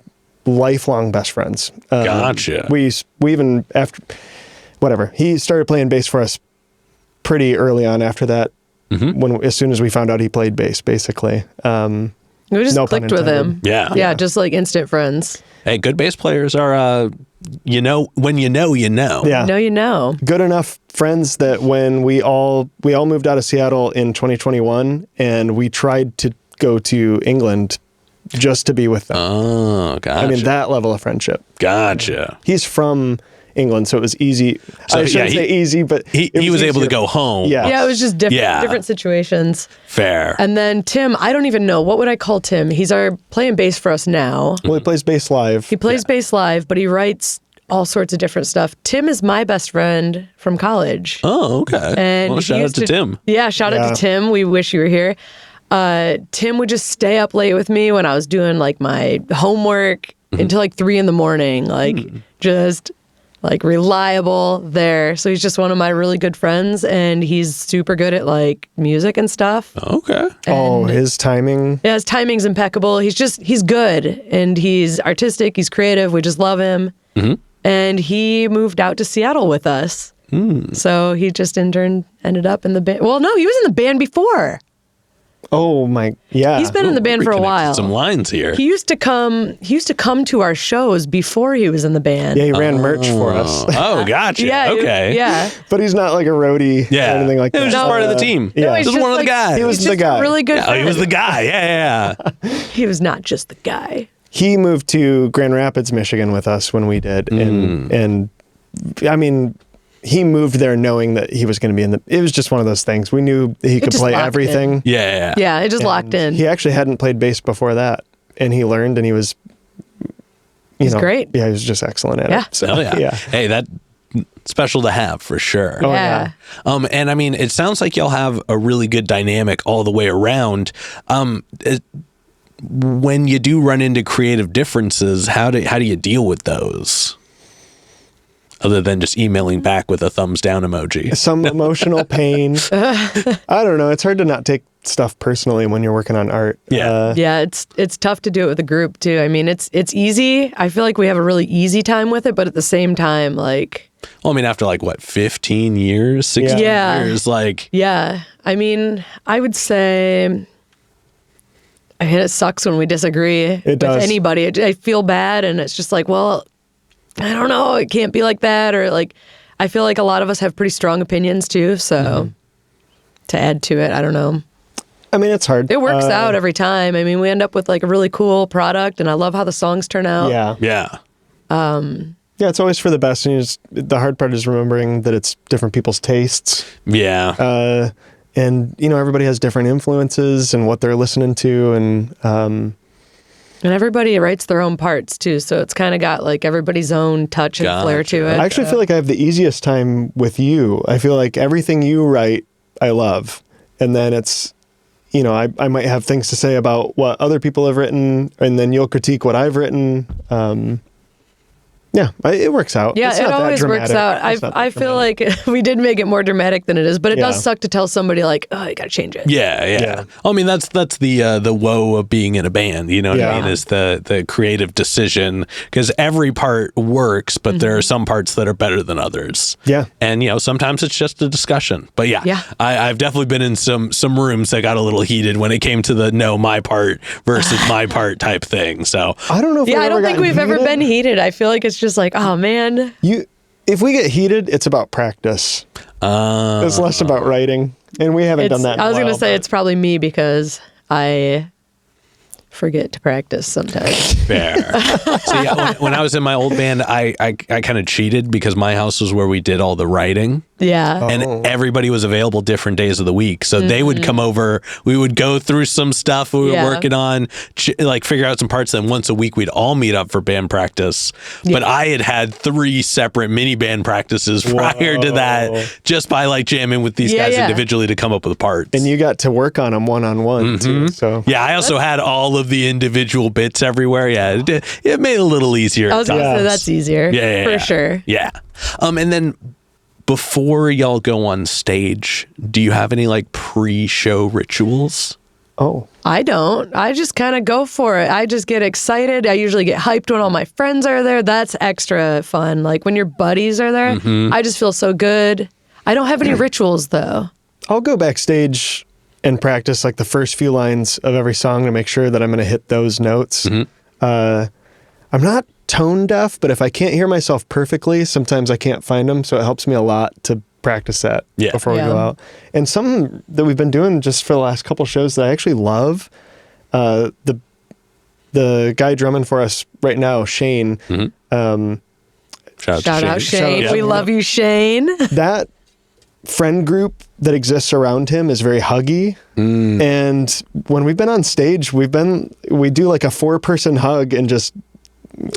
S4: lifelong best friends.
S1: Gotcha.
S4: We even, after, whatever, he started playing bass for us pretty early on after that, as soon as we found out he played bass, basically.
S3: We just
S4: No pun
S3: clicked with him.
S1: Yeah.
S3: Yeah, just like instant friends.
S1: Hey, good bass players are, when you know, you know.
S4: Yeah.
S3: No, you know.
S4: Good enough friends that when we all moved out of Seattle in 2021, and we tried to go to England just to be with them.
S1: Oh, gotcha.
S4: I mean, that level of friendship.
S1: Gotcha.
S4: He's from England, so it was easy.
S1: So,
S4: I shouldn't say easy, but
S1: he was able to go home.
S4: Yeah.
S3: Yeah, it was just different situations.
S1: Fair.
S3: And then Tim, I don't even know. What would I call Tim? He's playing bass for us now.
S4: Well, he plays bass live.
S3: He plays bass live, but he writes all sorts of different stuff. Tim is my best friend from college.
S1: Oh, okay.
S3: And
S1: Well,
S3: he
S1: shout out
S3: used
S1: to Tim.
S3: Yeah, shout out to Tim. We wish you were here. Tim would just stay up late with me when I was doing like my homework until like 3 a.m. Like just like reliable there. So he's just one of my really good friends, and he's super good at like music and stuff.
S1: Okay.
S4: His timing.
S3: Yeah, his timing's impeccable. He's good, and he's artistic. He's creative. We just love him. And he moved out to Seattle with us. So he just ended up in the band. Well, no, he was in the band before.
S4: Oh my, yeah.
S3: He's been in the band for a while.
S1: Some lines here.
S3: He used to come to our shows before he was in the band.
S4: Yeah, he ran merch for us.
S1: Oh, gotcha.
S3: Yeah,
S1: Okay.
S3: Yeah.
S4: But he's not like a roadie or anything like that.
S1: He was just part of the team.
S4: Yeah.
S3: No, he's
S1: Just one of the guys.
S4: He was
S3: he's
S4: the
S3: just
S4: guy.
S3: a really good
S1: Oh,
S3: friend.
S1: he was the guy. Yeah.
S3: He was not just the guy.
S4: He moved to Grand Rapids, Michigan with us when we did. And I mean, he moved there knowing that he was going to be it was just one of those things. We knew he could
S3: just
S4: play
S3: locked
S4: everything.
S1: Yeah.
S3: Yeah, it just locked in.
S4: He actually hadn't played bass before that. And he learned, and he was,
S3: He's great.
S4: Yeah, he was just excellent at
S3: Yeah.
S4: it. So,
S1: Oh, yeah. Hey, that's special to have for sure.
S4: Oh,
S3: yeah.
S1: And I mean, it sounds like y'all have a really good dynamic all the way around. When you do run into creative differences, how do you deal with those? Other than just emailing back with a thumbs down emoji.
S4: Some emotional pain. I don't know. It's hard to not take stuff personally when you're working on art.
S1: Yeah.
S3: Yeah, it's tough to do it with a group too. I mean, it's easy. I feel like we have a really easy time with it, but at the same time, like.
S1: Well, I mean, after like what, 15 years, 16 years, like.
S3: Yeah, I mean, I would say. I mean, it sucks when we disagree with anybody. I feel bad, and it's just like, well, I don't know. It can't be like that, or like, I feel like a lot of us have pretty strong opinions too. So to add to it, I don't know.
S4: I mean, it's hard.
S3: It works out every time. I mean, we end up with like a really cool product, and I love how the songs turn out.
S4: Yeah.
S1: Yeah.
S4: Yeah, it's always for the best. And the hard part is remembering that it's different people's tastes.
S1: Yeah.
S4: And, everybody has different influences and what they're listening to. And
S3: everybody writes their own parts too. So it's kind of got like everybody's own touch and flair to it.
S4: I actually feel like I have the easiest time with you. I feel like everything you write, I love. And then it's, I might have things to say about what other people have written, and then you'll critique what I've written. Yeah, it works out.
S3: Yeah,
S4: It's
S3: it
S4: not that
S3: always works
S4: dramatic.
S3: out. I feel like we did make it more dramatic than it is, but it does suck to tell somebody like, oh, you got to change it.
S1: Yeah. I mean, that's the woe of being in a band. You know what I mean? Is the creative decision, because every part works, but there are some parts that are better than others.
S4: Yeah,
S1: and sometimes it's just a discussion. But
S3: yeah.
S1: I've definitely been in some rooms that got a little heated when it came to the my part versus my part type thing. So
S4: I don't know. If
S3: I don't think we've ever been heated. I feel like it's just like, oh man.
S4: If we get heated, it's about practice. It's less about writing, and we haven't done that.
S3: I was going to say it's probably me because I forget to practice sometimes.
S1: Fair. So yeah, when I was in my old band, I kind of cheated because my house was where we did all the writing.
S3: Yeah.
S1: And everybody was available different days of the week. So they would come over, we would go through some stuff we were working on, like figure out some parts. Then once a week, we'd all meet up for band practice. But I had 3 separate mini band practices prior to that, just by like jamming with these guys individually to come up with parts.
S4: And you got to work on them one-on-one too. So
S1: yeah, I also had all of the individual bits everywhere. Yeah, it made it a little easier.
S3: I was going to say that's easier. Yeah, for sure.
S1: Yeah. And then before y'all go on stage, do you have any like pre-show rituals?
S4: Oh.
S3: I don't. I just kind of go for it. I just get excited. I usually get hyped when all my friends are there. That's extra fun. Like when your buddies are there, I just feel so good. I don't have any rituals though.
S4: I'll go backstage and practice like the first few lines of every song to make sure that I'm going to hit those notes. I'm not tone deaf, but if I can't hear myself perfectly, sometimes I can't find them. So it helps me a lot to practice that before we go out. And something that we've been doing just for the last couple shows that I actually love, the the guy drumming for us right now, Shane.
S1: Shout
S3: Shout out Shane.
S1: Yep.
S3: We love you, Shane.
S4: That friend group that exists around him is very huggy. And when we've been on stage, we do like a 4-person hug and just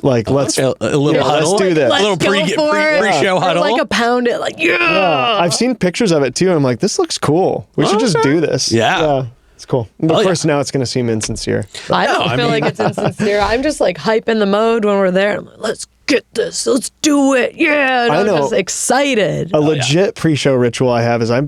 S4: like, let's
S1: a little huddle.
S4: let's do this.
S3: Let's
S1: a little
S3: go for it.
S1: pre-show
S3: Or
S1: huddle.
S3: like a pound it, like, yeah.
S4: I've seen pictures of it too. I'm like, this looks cool. We should just do this.
S1: Yeah.
S4: It's cool. And of course, now it's going to seem insincere.
S3: I don't feel like it's insincere. I'm just like hype in the mode when we're there. I'm like, let's get this. Let's do it. Yeah. And
S4: I
S3: I'm
S4: know.
S3: just excited.
S4: A legit pre-show ritual I have is I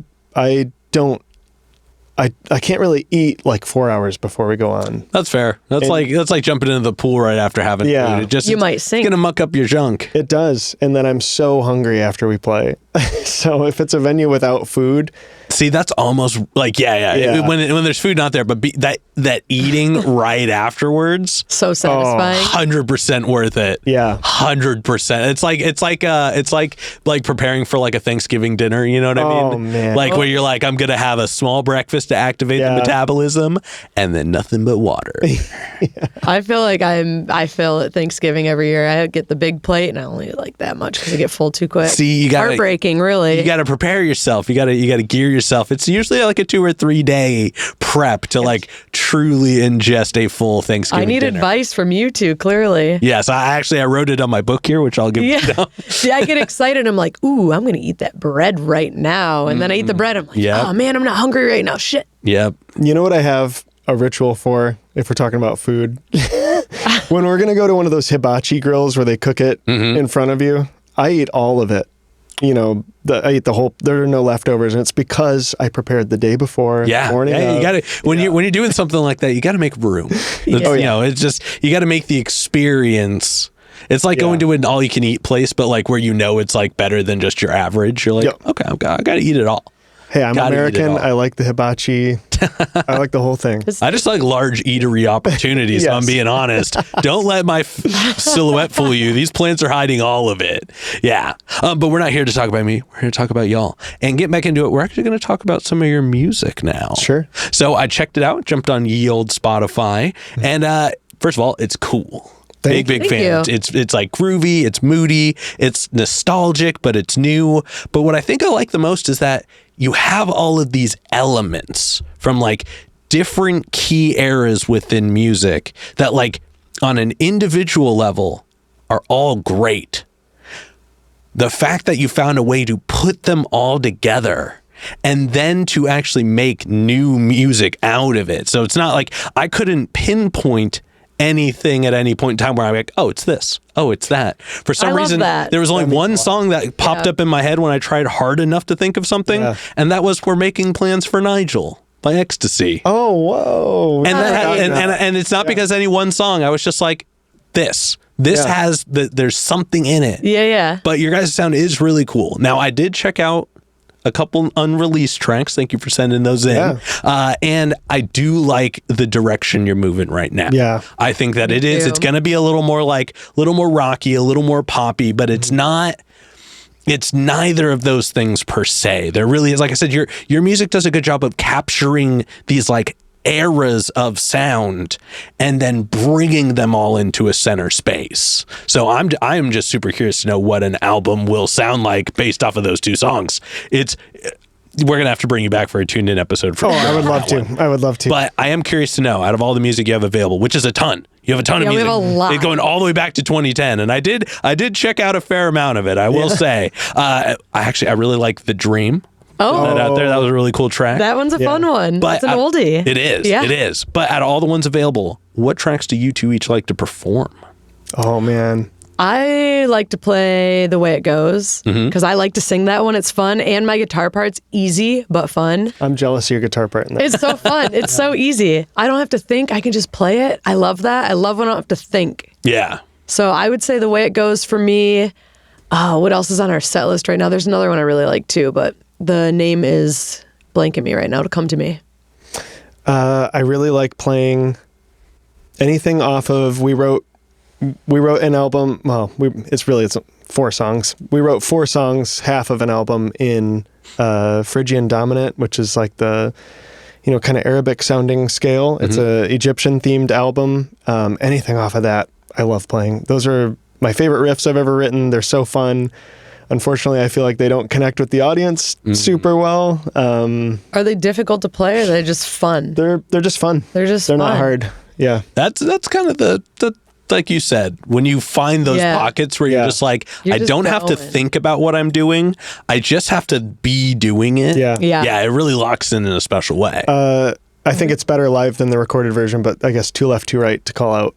S4: can't really eat like 4 hours before we go on.
S1: That's fair. That's like jumping into the pool right after having food.
S3: You might sink.
S1: It's gonna muck up your junk.
S4: It does. And then I'm so hungry after we play. So if it's a venue without food,
S1: See, that's almost like
S4: Yeah.
S1: When there's food not there, but that eating right afterwards,
S3: So satisfying.
S1: 100% worth it.
S4: Yeah.
S1: 100%. It's like preparing for like a Thanksgiving dinner. You know what I mean?
S4: Oh, man.
S1: Like where you're like, I'm gonna have a small breakfast to activate the metabolism, and then nothing but water.
S3: I feel like I fail at Thanksgiving every year. I get the big plate and I only eat like that much because I get full too quick.
S1: See, you got
S3: heartbreaking, really.
S1: You got to prepare yourself. You got to gear yourself. It's usually like a 2 or 3 day prep to like truly ingest a full Thanksgiving
S3: I need
S1: dinner.
S3: advice from you two, clearly.
S1: Yes, I wrote it on my book here, which I'll give you.
S3: See, I get excited. I'm like, ooh, I'm going to eat that bread right now. And then I eat the bread. I'm like, oh man, I'm not hungry right now. Shit.
S1: Yep.
S4: you know what I have a ritual for if we're talking about food? When we're going to go to one of those hibachi grills where they cook it in front of you, I eat all of it. You know, I eat the whole, there are no leftovers, and it's because I prepared the day before. Morning
S1: you
S4: of.
S1: got to when you're doing something like that, you got to make room. You know, it's just you got to make the experience. It's like going to an all-you-can-eat place, but like where you know it's like better than just your average. You're like, okay, I got to eat it all.
S4: Hey, I'm American. I like the hibachi. I like the whole thing.
S1: I just like large eatery opportunities, if I'm being honest. Don't let my silhouette fool you. These plants are hiding all of it. Yeah. But we're not here to talk about me. We're here to talk about y'all. And get back into it. We're actually going to talk about some of your music now.
S4: Sure.
S1: So I checked it out, jumped on ye old Spotify. And first of all, it's cool. Big fan. It's like groovy, it's moody, it's nostalgic, but it's new. But what I think I like the most is that you have all of these elements from like different key eras within music that like on an individual level are all great. The fact that you found a way to put them all together and then to actually make new music out of it. So it's not like I couldn't pinpoint anything at any point in time where I'm like, oh, it's this. Oh, it's that. For some reason, there was only one song that popped up in my head when I tried hard enough to think of something. Yeah. And that was We're Making Plans for Nigel by Ecstasy.
S4: Oh, whoa.
S1: And it's not because any one song. I was just like, this has, there's something in it.
S3: Yeah.
S1: But your guys' sound is really cool. Now, I did check out a couple unreleased tracks. Thank you for sending those in. And I do like the direction you're moving right now.
S4: Yeah.
S1: I think that it's going to be a little more rocky, a little more poppy, but it's neither of those things per se. There really is, like I said, your music does a good job of capturing these like eras of sound and then bringing them all into a center space. So I'm just super curious to know what an album will sound like based off of those two songs. We're gonna have to bring you back for a tuned in episode for
S4: I would love to.
S1: But I am curious to know, out of all the music you have available, which is a ton. You have a ton of music.
S3: We have a lot.
S1: Going all the way back to 2010. And I did check out a fair amount of it, I will say. I really like The Dream. That out there. That was a really cool track.
S3: That one's a fun one.
S1: But
S3: it's an oldie.
S1: It is. Yeah. It is. But out of all the ones available, what tracks do you two each like to perform?
S4: Oh, man.
S3: I like to play The Way It Goes because I like to sing that one. It's fun. And my guitar part's easy, but fun.
S4: I'm jealous of your guitar part in that.
S3: It's so fun. It's so easy. I don't have to think. I can just play it. I love that. I love when I don't have to think.
S1: Yeah.
S3: So I would say The Way It Goes for me. What else is on our set list right now? There's another one I really like too, but the name is blanking me right now to come to me.
S4: I really like playing anything off of, we wrote an album. Well, it's 4 songs. We wrote 4 songs, half of an album in Phrygian Dominant, which is like kind of Arabic sounding scale. It's a Egyptian themed album. Anything off of that, I love playing. Those are my favorite riffs I've ever written. They're so fun. Unfortunately, I feel like they don't connect with the audience super well.
S3: Are they difficult to play, or are they just fun?
S4: They're just fun.
S3: They're
S4: fun. Not hard. Yeah.
S1: That's kind of the like you said, when you find those pockets where you're just like, I don't have to think about what I'm doing. I just have to be doing it.
S4: Yeah.
S1: Yeah, it really locks in a special way.
S4: I think it's better live than the recorded version, but I guess 2 Left, 2 Right to call out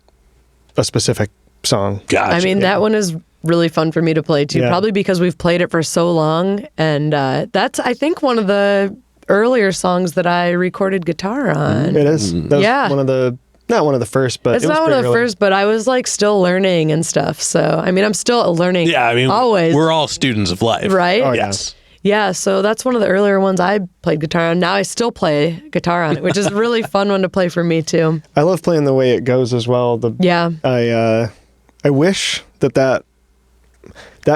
S4: a specific song.
S1: Gotcha.
S3: I mean, that one is really fun for me to play too, probably because we've played it for so long. And that's, I think, one of the earlier songs that I recorded guitar on.
S4: It is. That was one of the... Not one of the first, but
S3: it's not one of the first, but I was like still learning and stuff. So, I mean, I'm still learning.
S1: Yeah, I mean,
S3: always.
S1: We're all students of life.
S3: Right?
S4: Oh,
S1: yes.
S3: Yeah, so that's one of the earlier ones I played guitar on. Now I still play guitar on it, which is a really fun one to play for me too.
S4: I love playing The Way It Goes as well. I wish that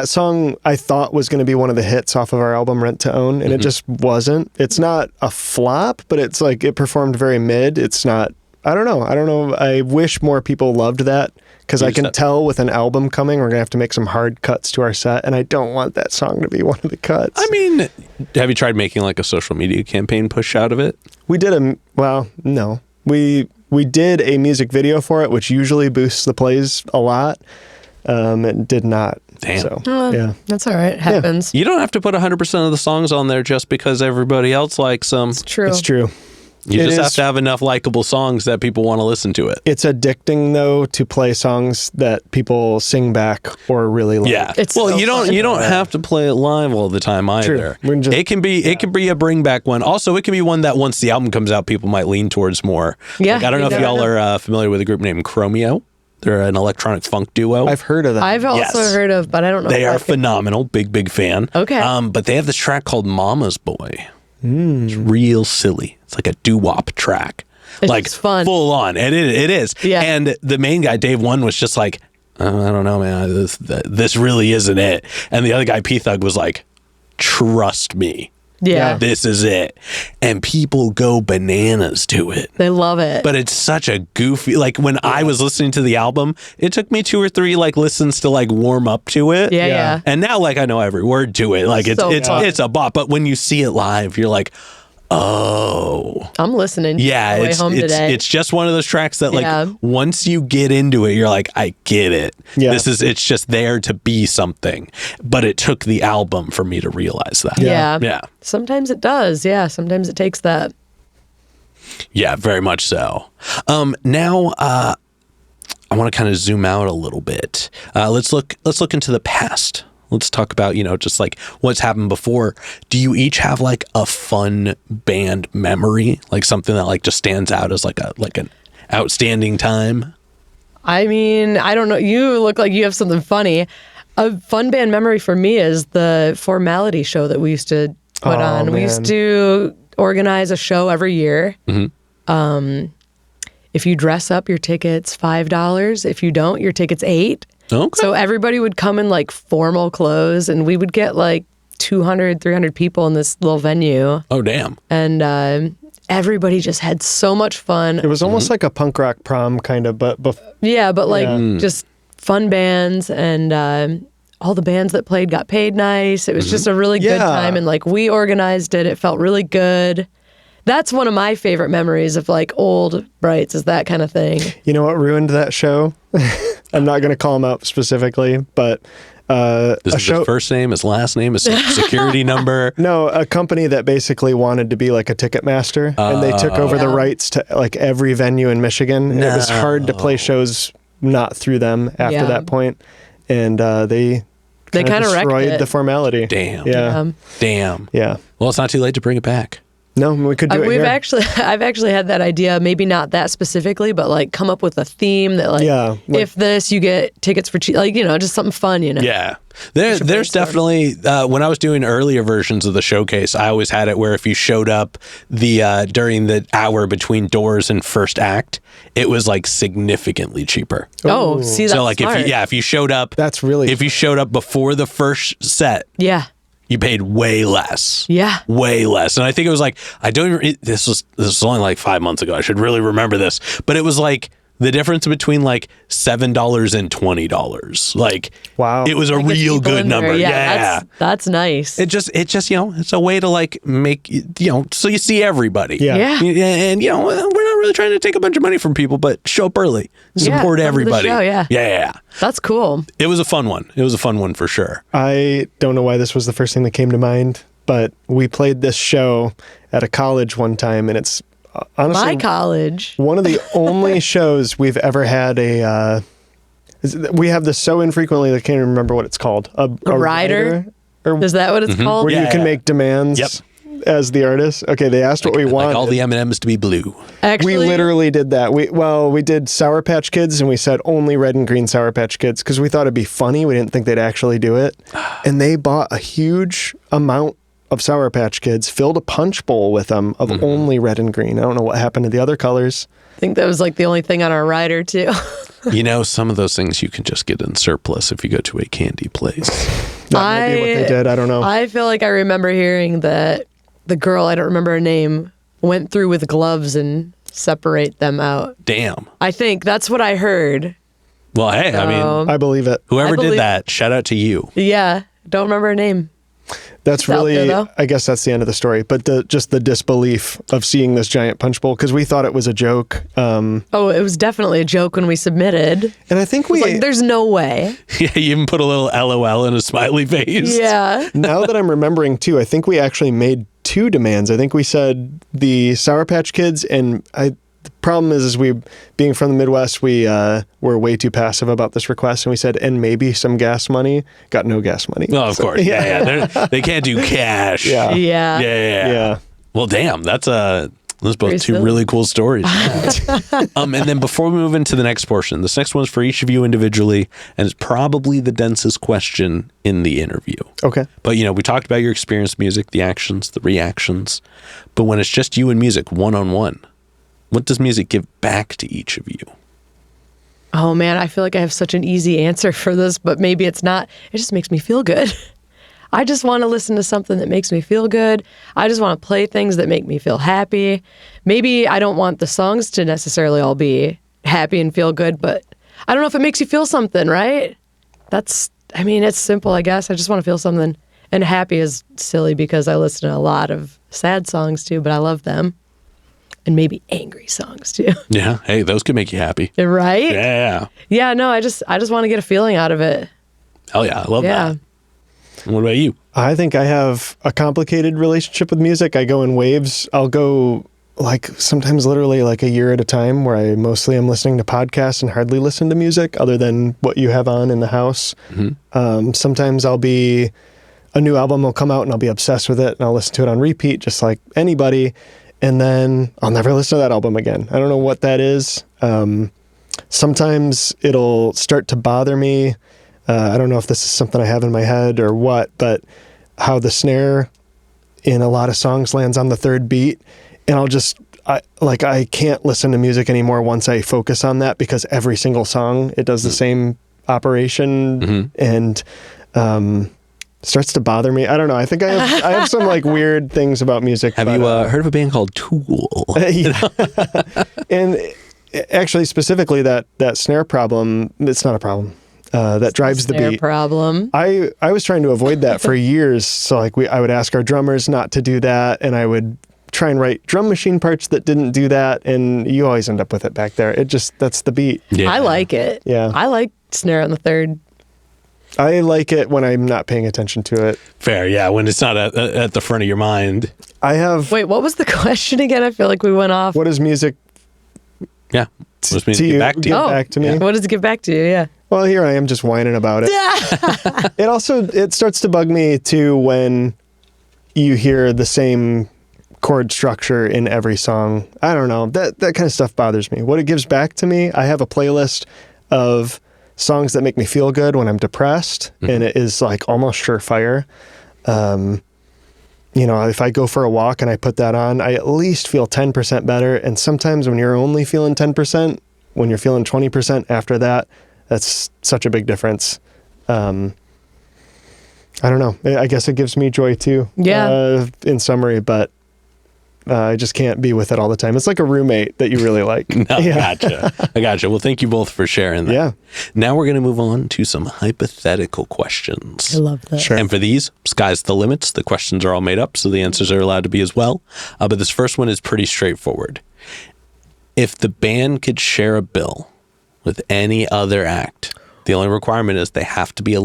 S4: song I thought was going to be one of the hits off of our album Rent to Own, and it just wasn't. It's not a flop, but it's like it performed very mid. It's not... I don't know. I wish more people loved that, because I can tell with an album coming, we're going to have to make some hard cuts to our set, and I don't want that song to be one of the cuts.
S1: I mean, have you tried making like a social media campaign push out of it?
S4: We did no. We did a music video for it, which usually boosts the plays a lot. It did not.
S1: Damn.
S4: So,
S3: That's all right. It happens.
S1: You don't have to put 100% of the songs on there just because everybody else likes them.
S3: It's true.
S4: It's true.
S1: You just have to have enough likable songs that people want to listen to it.
S4: It's addicting though to play songs that people sing back or really like.
S1: Yeah. You don't have to play it live all the time either. It can be a bring back one. Also, it can be one that once the album comes out, people might lean towards more.
S3: Yeah.
S1: Like, I don't know if y'all are familiar with a group named Chromeo. They're an electronic funk duo.
S4: I've heard of them.
S3: I've also heard of, but I don't know.
S1: They are phenomenal. Big fan.
S3: Okay.
S1: But they have this track called Mama's Boy. It's real silly. It's like a doo-wop track.
S3: It's
S1: like
S3: fun.
S1: Full on. And it is.
S3: Yeah.
S1: And the main guy, Dave One, was just like, I don't know, man. This really isn't it. And the other guy, P-Thug, was like, trust me.
S3: Yeah.
S1: This is it. And people go bananas to it.
S3: They love it.
S1: But it's such a goofy, like when I was listening to the album, it took me 2 or 3 like listens to like warm up to it.
S3: Yeah.
S1: And now like I know every word to it. Like it's a bop. But when you see it live, you're like, oh.
S3: I'm listening.
S1: Yeah,
S3: on the way home today.
S1: it's just one of those tracks that like once you get into it, you're like, I get it.
S4: Yeah.
S1: It's just there to be something. But it took the album for me to realize that.
S3: Yeah. Sometimes it does. Yeah. Sometimes it takes that.
S1: Yeah, very much so. Now I want to kind of zoom out a little bit. Let's look into the past. Let's talk about, just like what's happened before. Do you each have like a fun band memory? Like something that like just stands out as like an outstanding time?
S3: I mean, I don't know. You look like you have something funny. A fun band memory for me is the Formality show that we used to put on.
S4: Man.
S3: We used to organize a show every year.
S1: Mm-hmm.
S3: If you dress up, your ticket's $5. If you don't, your ticket's $8.
S1: Okay.
S3: So everybody would come in like formal clothes, and we would get like 200, 300 people in this little venue.
S1: Oh, damn.
S3: And everybody just had so much fun.
S4: It was almost like a punk rock prom kind of, but
S3: just fun bands, and all the bands that played got paid nice. It was just a really good time, and like we organized it. It felt really good. That's one of my favorite memories of like old Brites, is that kind of thing.
S4: You know what ruined that show? I'm not going to call him out specifically, but
S1: this is his first name, his last name, his security number.
S4: No, a company that basically wanted to be like a Ticketmaster, and they took over the rights to like every venue in Michigan. And it was hard to play shows not through them after that point, and they kind of destroyed the Formality.
S1: Damn.
S4: Yeah.
S1: Damn.
S4: Yeah.
S1: Well, it's not too late to bring it back.
S4: No, we could do it here.
S3: I've actually had that idea, maybe not that specifically, but like come up with a theme that like, if this, you get tickets for cheap, like, just something fun,
S1: Yeah. There's definitely, when I was doing earlier versions of the showcase, I always had it where if you showed up during the hour between doors and first act, it was like significantly cheaper.
S3: Oh, see, that's
S1: so like
S3: smart.
S1: if you showed up,
S4: that's really
S1: if you showed up before the first set, you paid way less.
S3: Yeah.
S1: Way less. And I think it was like, this was only like 5 months ago. I should really remember this. But it was like the difference between like $7 and $20. Like,
S4: wow.
S1: It was a
S3: That gets
S1: real
S3: people
S1: good
S3: in there.
S1: number.
S3: Yeah. That's nice.
S1: It just, it's a way to like make, so you see everybody.
S4: Yeah.
S3: Yeah.
S1: And, we're not really trying to take a bunch of money from people, but show up early. Support
S3: come to the
S1: everybody.
S3: show, yeah.
S1: Yeah.
S3: That's cool.
S1: It was a fun one. It was a fun one for sure.
S4: I don't know why this was the first thing that came to mind, but we played this show at a college one time, and it's honestly
S3: My college.
S4: one of the only shows we've ever had we have this so infrequently that I can't even remember what it's called. A
S3: rider?
S4: Or
S3: Is that what it's called?
S4: where you can make demands as the artist. Okay, they asked what we wanted.
S1: Like all the M&Ms to be blue.
S3: Actually,
S4: We literally did that. We did Sour Patch Kids, and we said only red and green Sour Patch Kids because we thought it'd be funny. We didn't think they'd actually do it. And they bought a huge amount of Sour Patch Kids, filled a punch bowl with them of only red and green. I don't know what happened to the other colors.
S3: I think that was like the only thing on our rider too.
S1: Some of those things you can just get in surplus if you go to a candy place.
S4: That might be what they did. I don't know.
S3: I feel like I remember hearing that the girl, I don't remember her name, went through with gloves and separate them out.
S1: Damn.
S3: I think that's what I heard.
S1: Well, hey, I mean,
S4: I believe it.
S1: whoever
S3: I believe-
S1: did that, shout out to you.
S3: Yeah, don't remember her name.
S4: That's
S3: It's out
S4: really,
S3: there, though.
S4: I guess that's the end of the story. But just the disbelief of seeing this giant punch bowl, because we thought it was a joke.
S3: Oh, it was definitely a joke when we submitted.
S4: And I think
S3: It's like, there's no way.
S1: Yeah, you even put a little LOL in a smiley face.
S3: Yeah.
S4: now that I'm remembering too, I think we actually made 2 demands. I think we said the Sour Patch Kids, and the problem is we, being from the Midwest, we were way too passive about this request, and we said, and maybe some gas money. Got no gas money.
S1: Well, of course. Yeah. They can't do cash.
S4: Yeah.
S3: Yeah.
S4: Yeah.
S1: Well, damn, those both
S3: Very
S1: 2
S3: silly.
S1: really cool stories. And then before we move into the next portion, this next one's for each of you individually, and it's probably the densest question in the interview.
S4: Okay.
S1: But, we talked about your experience with music, the actions, the reactions. But when it's just you and music, one-on-one, what does music give back to each of you?
S3: Oh man, I feel like I have such an easy answer for this, but maybe it's not. It just makes me feel good. I just want to listen to something that makes me feel good. I just want to play things that make me feel happy. Maybe I don't want the songs to necessarily all be happy and feel good, but I don't know if it makes you feel something, right? It's simple, I guess. I just want to feel something. And happy is silly because I listen to a lot of sad songs too, but I love them. And maybe angry songs too.
S1: Yeah. Hey, those could make you happy.
S3: Right?
S1: Yeah.
S3: Yeah, no, I just want to get a feeling out of it.
S1: Hell yeah. I love
S3: Yeah.
S1: that. And what about you?
S4: I think I have a complicated relationship with music. I go in waves. I'll go sometimes literally like a year at a time where I mostly am listening to podcasts and hardly listen to music other than what you have on in the house. Sometimes a new album will come out and I'll be obsessed with it and I'll listen to it on repeat just like anybody. And then I'll never listen to that album again. I don't know what that is. Sometimes it'll start to bother me. I don't know if this is something I have in my head or what, but how the snare in a lot of songs lands on the 3rd beat. And I can't listen to music anymore once I focus on that because every single song, it does the same operation and starts to bother me. I don't know. I think I have some weird things about music.
S1: Have you heard of a band called Tool?
S4: Yeah. And actually, specifically that snare problem, it's not a problem. That drives the
S3: Snare
S4: beat.
S3: problem.
S4: I was trying to avoid that for years. So I would ask our drummers not to do that, and I would try and write drum machine parts that didn't do that, and you always end up with it back there. That's the beat.
S1: Yeah.
S3: I like it.
S4: Yeah.
S3: I like snare on the 3rd.
S4: I like it when I'm not paying attention to it.
S1: Fair, yeah. When it's not at the front of your mind.
S3: Wait, what was the question again? I feel like we went off.
S4: What does music
S1: Yeah. What's music
S4: to
S1: get
S4: you
S1: back to you?
S4: give back to me?
S3: What does it give back to you? Yeah.
S4: Well, here I am just whining about it. It starts to bug me too when you hear the same chord structure in every song. I don't know. That kind of stuff bothers me. What it gives back to me, I have a playlist of songs that make me feel good when I'm depressed, and it is almost surefire. If I go for a walk and I put that on, I at least feel 10% better. And sometimes when you're only feeling 10%, when you're feeling 20% after that, that's such a big difference. I don't know. I guess it gives me joy too.
S3: Yeah.
S4: In summary, but I just can't be with it all the time. It's like a roommate that you really like.
S1: No, I gotcha. Well, thank you both for sharing that.
S4: Yeah.
S1: Now we're going to move on to some hypothetical questions.
S3: I love that.
S4: Sure.
S1: And for these, sky's the limits. The questions are all made up, so the answers are allowed to be as well. But this first one is pretty straightforward. If the band could share a bill with any other act, the only requirement is they have to be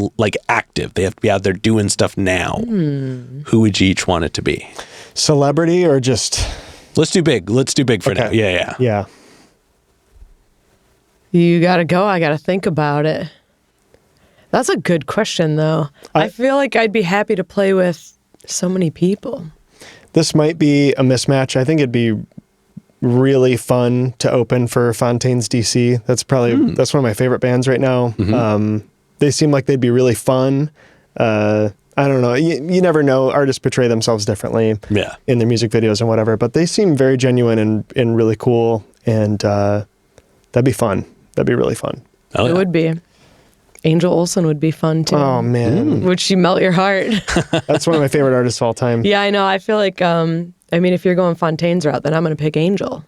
S1: active. They have to be out there doing stuff now. Who would you each want it to be?
S4: Celebrity or just...
S1: Let's do big. Let's do big for
S4: Okay.
S1: now. Yeah.
S4: Yeah.
S3: You got to go. I got to think about it. That's a good question, though. I feel like I'd be happy to play with so many people.
S4: This might be a mismatch. I think it'd be really fun to open for Fontaine's DC. That's probably that's one of my favorite bands right now. They seem like they'd be really fun. I don't know. You never know. Artists portray themselves differently in their music videos and whatever, but they seem very genuine and really cool. And that'd be fun. That'd be really fun.
S1: Oh, yeah.
S3: It would be. Angel Olsen would be fun, too.
S4: Oh, man.
S3: Would she melt your heart?
S4: That's one of my favorite artists of all time.
S3: Yeah, I know. I feel like, if you're going Fontaine's route, then I'm going to pick Angel.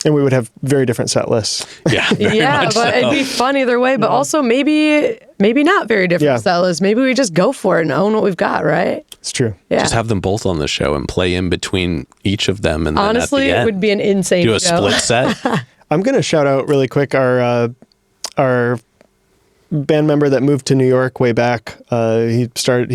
S4: And we would have very different set lists.
S1: Yeah. very
S3: Yeah,
S1: much
S3: but
S1: so.
S3: it'd be fun either way. But also maybe not very different
S4: Yeah.
S3: stylists. Maybe we just go for it and own what we've got, right?
S4: It's true.
S3: Yeah.
S1: Just have them both on the show and play in between each of them. And then
S3: Honestly,
S1: at the
S3: it
S1: end,
S3: would be an insane
S1: do a
S3: show.
S1: split set.
S4: I'm going to shout out really quick our band member that moved to New York way back. He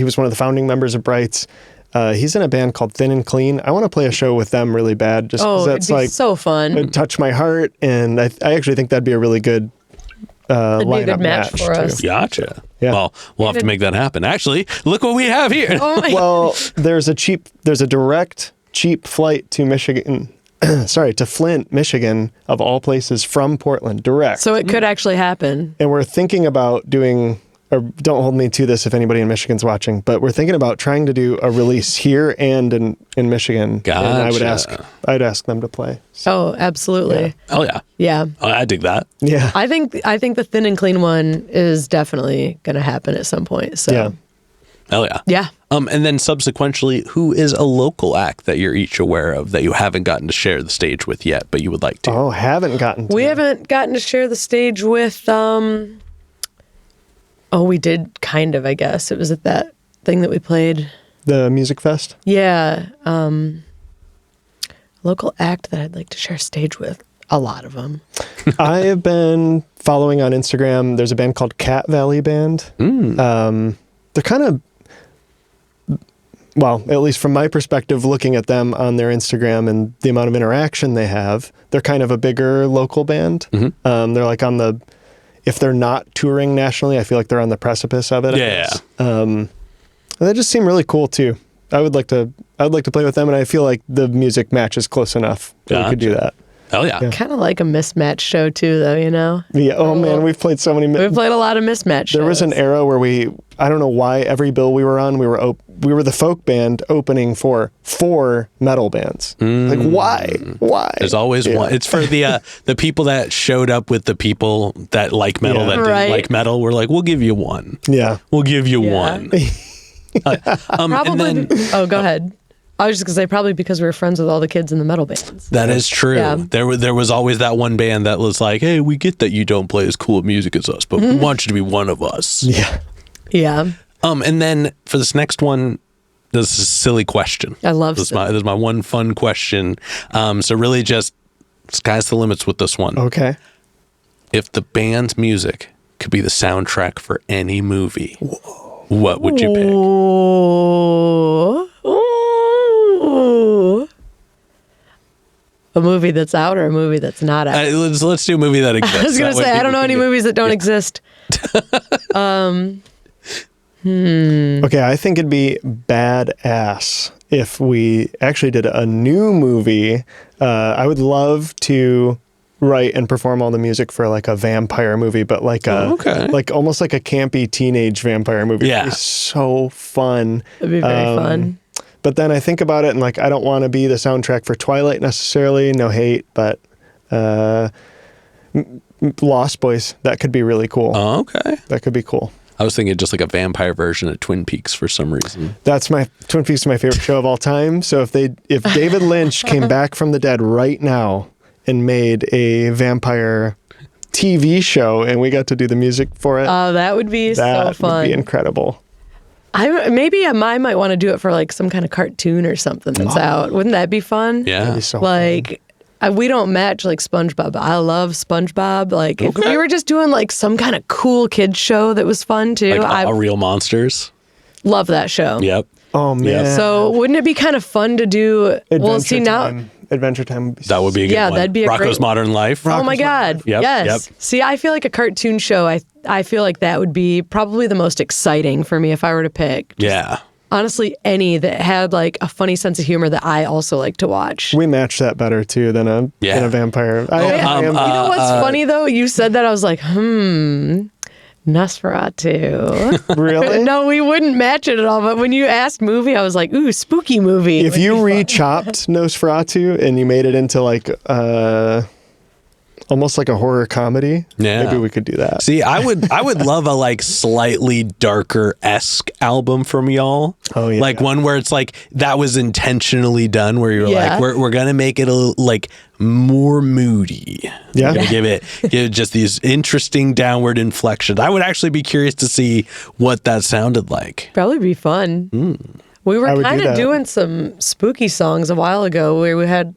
S4: was one of the founding members of Brites. He's in a band called Thin and Clean. I want to play a show with them really bad. Just because
S3: it'd
S4: that's
S3: be
S4: like
S3: so fun.
S4: it'd touch my heart, and I actually think that'd be a really good
S3: It'd be a
S4: lineup
S3: good match for
S4: too.
S3: us.
S1: Gotcha.
S4: Yeah.
S1: Well, we'll have to make that happen. Actually, look what we have here.
S3: Oh my
S4: Well, there's a direct cheap flight to Michigan. To Flint, Michigan, of all places, from Portland, direct.
S3: So it could actually happen.
S4: And we're thinking about doing, or don't hold me to this if anybody in Michigan's watching, but we're thinking about trying to do a release here and in Michigan. And I'd ask them to play.
S3: Oh, absolutely.
S1: Oh, yeah.
S3: Yeah.
S1: Oh, I dig that.
S4: Yeah.
S3: I think the Thin and Clean one is definitely going to happen at some point. So
S4: Yeah.
S1: Oh, yeah.
S3: Yeah.
S1: And then subsequently, who is a local act that you're each aware of that you haven't gotten to share the stage with yet, but you would like to?
S4: Oh, haven't gotten to.
S3: We haven't gotten to share the stage with we did kind of, I guess. It was at that thing that we played.
S4: The Music Fest?
S3: Yeah. Local act that I'd like to share stage with. A lot of them.
S4: I have been following on Instagram. There's a band called Cat Valley Band. They're kind of, well, at least from my perspective, looking at them on their Instagram and the amount of interaction they have, they're kind of a bigger local band. They're like if they're not touring nationally, I feel like they're on the precipice of it. And they just seem really cool too. I would like to play with them, and I feel like the music matches close enough that we could do that.
S1: Hell yeah.
S3: Kind of like a mismatch show too, though, you know?
S4: Yeah. Oh man, we've played so many.
S3: We've played a lot of mismatch shows.
S4: There was an era where I don't know why every bill we were on, we were the folk band opening for 4 metal bands. Like why?
S1: There's always one. It's for the people that showed up with the people that like metal that didn't like metal. We're like, we'll give you one.
S4: Yeah.
S1: We'll give you one.
S3: Probably.
S1: And then,
S3: go ahead. I was just going to say probably because we were friends with all the kids in the metal bands.
S1: that is true.
S3: Yeah.
S1: There was always that one band that was like, hey, we get that you don't play as cool music as us, but we want you to be one of us.
S4: Yeah.
S3: Yeah.
S1: And then for this next one, this is a silly question.
S3: I love
S1: this. This is my one fun question. So really just sky's the limits with this one.
S4: Okay.
S1: If the band's music could be the soundtrack for any movie, what would you pick?
S3: Ooh. A movie that's out or a movie that's not out?
S1: Let's do a movie that exists.
S3: I was going to say, I don't know any movies that don't exist.
S4: Okay, I think it'd be badass if we actually did a new movie. I would love to write and perform all the music for like a vampire movie, but like like almost like a campy teenage vampire movie.
S1: Yeah.
S4: It'd be so fun.
S3: It'd be very fun.
S4: But then I think about it and like I don't want to be the soundtrack for Twilight necessarily. No hate, but Lost Boys, that could be really cool.
S1: Oh, okay.
S4: That could be cool.
S1: I was thinking just like a vampire version of Twin Peaks for some reason.
S4: Twin Peaks is my favorite show of all time. So if David Lynch came back from the dead right now and made a vampire TV show and we got to do the music for it,
S3: Oh, that would be so
S4: that
S3: fun.
S4: would be incredible.
S3: I might want to do it for like some kind of cartoon or something that's out. Wouldn't that be fun?
S1: Yeah.
S4: That'd be so
S3: Like, we don't match like SpongeBob. I love SpongeBob. Like, if we were just doing like some kind of cool kids show that was fun too,
S1: Like
S3: I
S1: All Real Monsters.
S3: love that show.
S1: Yep.
S4: Oh man.
S3: So wouldn't it be kind of fun to do?
S4: Adventure Time would be
S1: That would be a good one.
S3: that'd be a
S1: Rocko's
S3: great-
S1: Modern Life.
S3: Oh my God.
S1: Yep,
S3: Yes.
S1: yep.
S3: See, I feel like a cartoon show, I feel like that would be probably the most exciting for me if I were to pick.
S1: Yeah.
S3: Honestly, any that had like a funny sense of humor that I also like to watch.
S4: We match that better too than a vampire.
S3: You know what's funny though? You said that, I was like, Nosferatu.
S4: Really?
S3: No, we wouldn't match it at all. But when you asked movie, I was like, ooh, spooky movie.
S4: If you re-chopped Nosferatu and you made it into like almost like a horror comedy, maybe we could do that.
S1: See, I would love a like slightly darker-esque album from y'all.
S4: Oh yeah.
S1: Like one where it's like that was intentionally done, where you're
S3: Yeah.
S1: like, we're gonna make it like more moody.
S4: Yeah.
S1: We're gonna give it just these interesting downward inflections. I would actually be curious to see what that sounded like.
S3: Probably be fun. We were
S4: I would do
S3: kind of
S4: that.
S3: doing some spooky songs a while ago where we had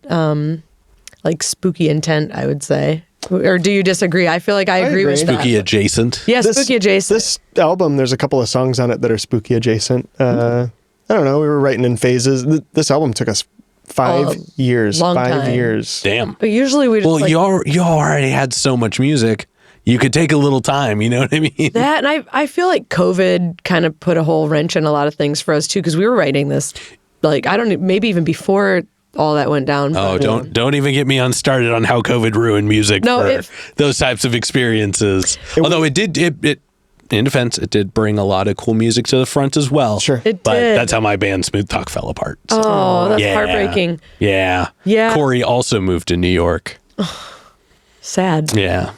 S3: like spooky intent, I would say. Or do you disagree? I feel like I agree with that.
S1: Spooky adjacent.
S3: Yeah, spooky adjacent.
S4: This album, there's a couple of songs on it that are spooky adjacent. I don't know. We were writing in phases. This album took us 5 years.
S3: long
S4: 5
S3: time.
S4: years.
S1: Damn.
S3: But usually we just
S1: Well,
S3: like
S1: you already had so much music. You could take a little time. You know what I mean?
S3: that. And I feel like COVID kind of put a whole wrench in a lot of things for us too, because we were writing this, like, maybe even before all that went down.
S1: Oh,
S3: but-
S1: don't even get me started on how COVID ruined music for those types of experiences. Although it did, in defense, it did bring a lot of cool music to the front as well.
S4: Sure.
S3: It
S1: But
S3: did.
S1: that's how my band Smooth Talk fell apart. So,
S3: Oh, that's
S1: yeah.
S3: heartbreaking.
S1: Yeah.
S3: Yeah.
S1: Corey also moved to New York.
S3: Sad.
S1: Yeah.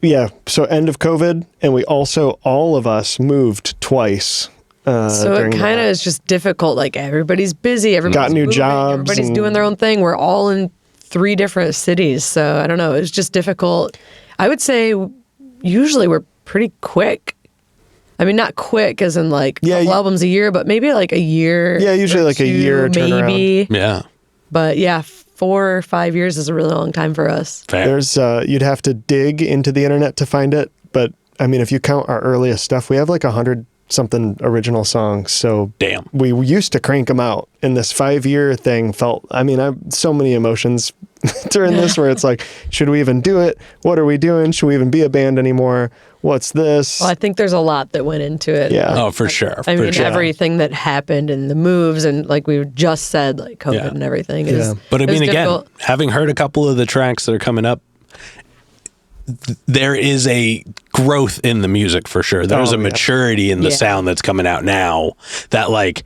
S4: Yeah. So end of COVID, and we also all of us moved twice.
S3: So it kind of is just difficult. Like everybody's busy. Everybody's
S4: Got new
S3: moving,
S4: jobs
S3: Everybody's
S4: and-
S3: doing their own thing. We're all in 3 different cities. So I don't know. It's just difficult. I would say usually we're pretty quick. I mean, not quick as in like a couple albums a year, but maybe like a year.
S4: Yeah, usually
S3: or
S4: like a
S3: 2,
S4: year turnaround.
S3: maybe.
S1: Yeah.
S3: But yeah, 4 or 5 years is a really long time for us.
S1: Fair.
S4: There's you'd have to dig into the internet to find it, but I mean, if you count our earliest stuff, we have like 100-something original songs. So
S1: Damn.
S4: we used to crank them out, and this 5-year thing felt. I mean, I've so many emotions during this where it's like, should we even do it? What are we doing? Should we even be a band anymore? What's this?
S3: Well, I think there's a lot that went into it.
S4: Yeah.
S1: Oh, for sure.
S3: I mean,
S1: for sure.
S3: everything that happened and the moves and like we just said, like COVID
S1: Yeah.
S3: and everything. Is,
S1: But I
S3: is
S1: mean, again,
S3: difficult.
S1: having heard a couple of the tracks that are coming up, there is a growth in the music for sure. There's a maturity in the sound that's coming out now that, like,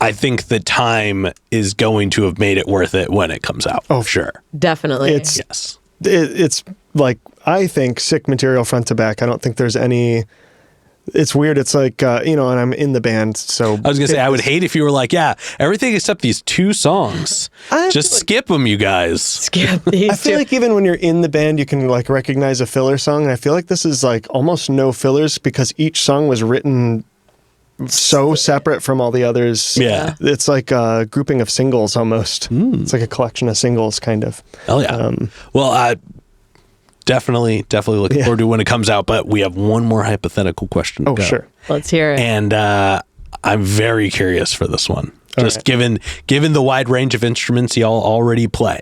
S1: I think the time is going to have made it worth it when it comes out. Oh, sure.
S3: Definitely.
S1: Yes.
S4: It's like, I think, sick material front to back. I don't think there's any. It's weird. It's like, and I'm in the band. So
S1: I was going to say, I would hate if you were like, yeah, everything except these 2 songs. Just skip them, you guys.
S3: Skip these
S4: I feel like even when you're in the band, you can like recognize a filler song. And I feel like this is like almost no fillers because each song was written so separate from all the others.
S1: Yeah.
S4: It's like a grouping of singles almost. It's like a collection of singles kind of.
S1: Hell yeah. Well, definitely looking forward to when it comes out, but we have one more hypothetical question to go.
S4: Sure.
S3: Let's hear it.
S1: And I'm very curious for this one. Just given the wide range of instruments y'all already play.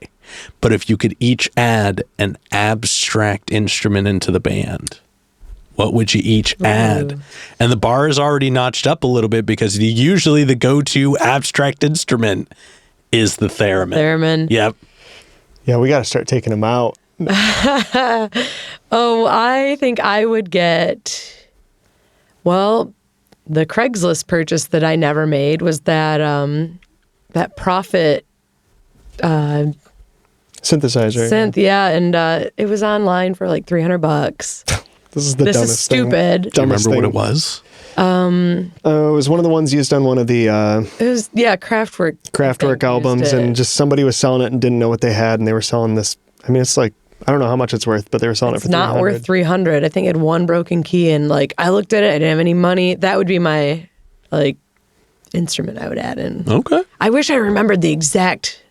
S1: But if you could each add an abstract instrument into the band, what would you each add? And the bar is already notched up a little bit because usually the go-to abstract instrument is the theremin.
S3: Theremin.
S1: Yep.
S4: Yeah, we got to start taking them out.
S3: Oh, I think I would get, well, the Craigslist purchase that I never made was that Prophet
S4: Synthesizer.
S3: synth. Yeah. And it was online for like $300.
S4: This is the
S3: This
S4: dumbest
S3: is stupid.
S1: Do you
S4: Dumbest
S1: remember what
S4: thing.
S1: it was?
S4: It was one of the ones used on one of the
S3: It was, Kraftwerk.
S4: Kraftwerk albums, and just somebody was selling it and didn't know what they had, and they were selling this. I mean, it's like, I don't know how much it's worth, but they were selling it for $300.
S3: Not worth $300. I think it had one broken key, and like I looked at it, I didn't have any money. That would be my like instrument I would add in.
S1: Okay.
S3: I wish I remembered the exact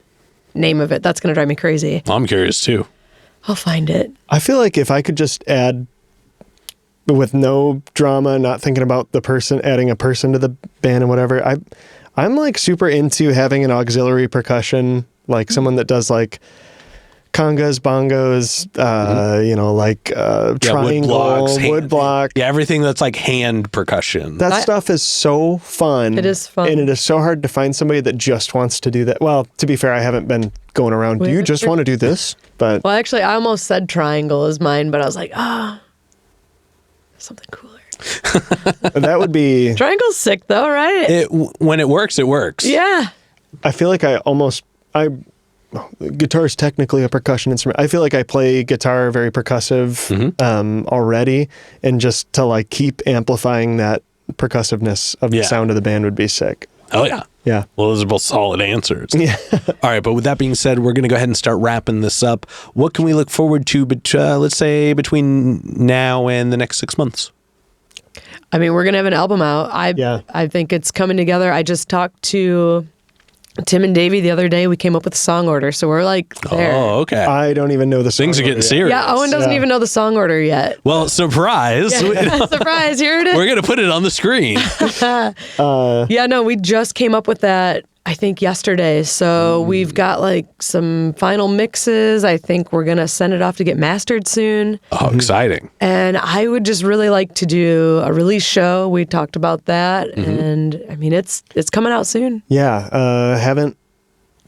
S3: name of it. That's gonna drive me crazy.
S1: I'm curious too.
S3: I'll find it.
S4: I feel like if I could just add, with no drama, not thinking about the person, adding a person to the band and whatever, I'm like super into having an auxiliary percussion, like someone that does like congas, bongos, triangle, wood block.
S1: Yeah, everything that's like hand percussion.
S4: That stuff is so fun.
S3: It is fun.
S4: And it is so hard to find somebody that just wants to do that. Well, to be fair, I haven't been going around, do you just want to do this? But
S3: Well, actually, I almost said triangle is mine, but I was like, something cooler.
S4: that would be,
S3: Triangle's sick though, right?
S1: When it works, it works.
S3: Yeah.
S4: I feel like guitar is technically a percussion instrument. I feel like I play guitar very percussive already, and just to like keep amplifying that percussiveness of the sound of the band would be sick.
S1: Oh, yeah.
S4: Yeah.
S1: Well, those are both solid answers.
S4: Yeah.
S1: All right. But with that being said, we're going to go ahead and start wrapping this up. What can we look forward to, let's say, between now and the next 6 months?
S3: I mean, we're going to have an album out. I think it's coming together. I just talked to Tim and Davey the other day. We came up with a song order, so we're like there.
S1: Oh, okay.
S4: I don't even know the song
S1: Things are getting
S4: order yet.
S1: serious.
S3: Yeah, Owen doesn't even know the song order yet.
S1: Well, surprise.
S3: Surprise, here it is.
S1: We're going to put it on the screen.
S3: Yeah, no, we just came up with that, I think, yesterday. So we've got like some final mixes. I think we're going to send it off to get mastered soon.
S1: Oh, exciting.
S3: And I would just really like to do a release show. We talked about that. And I mean, it's coming out soon.
S4: Yeah. Haven't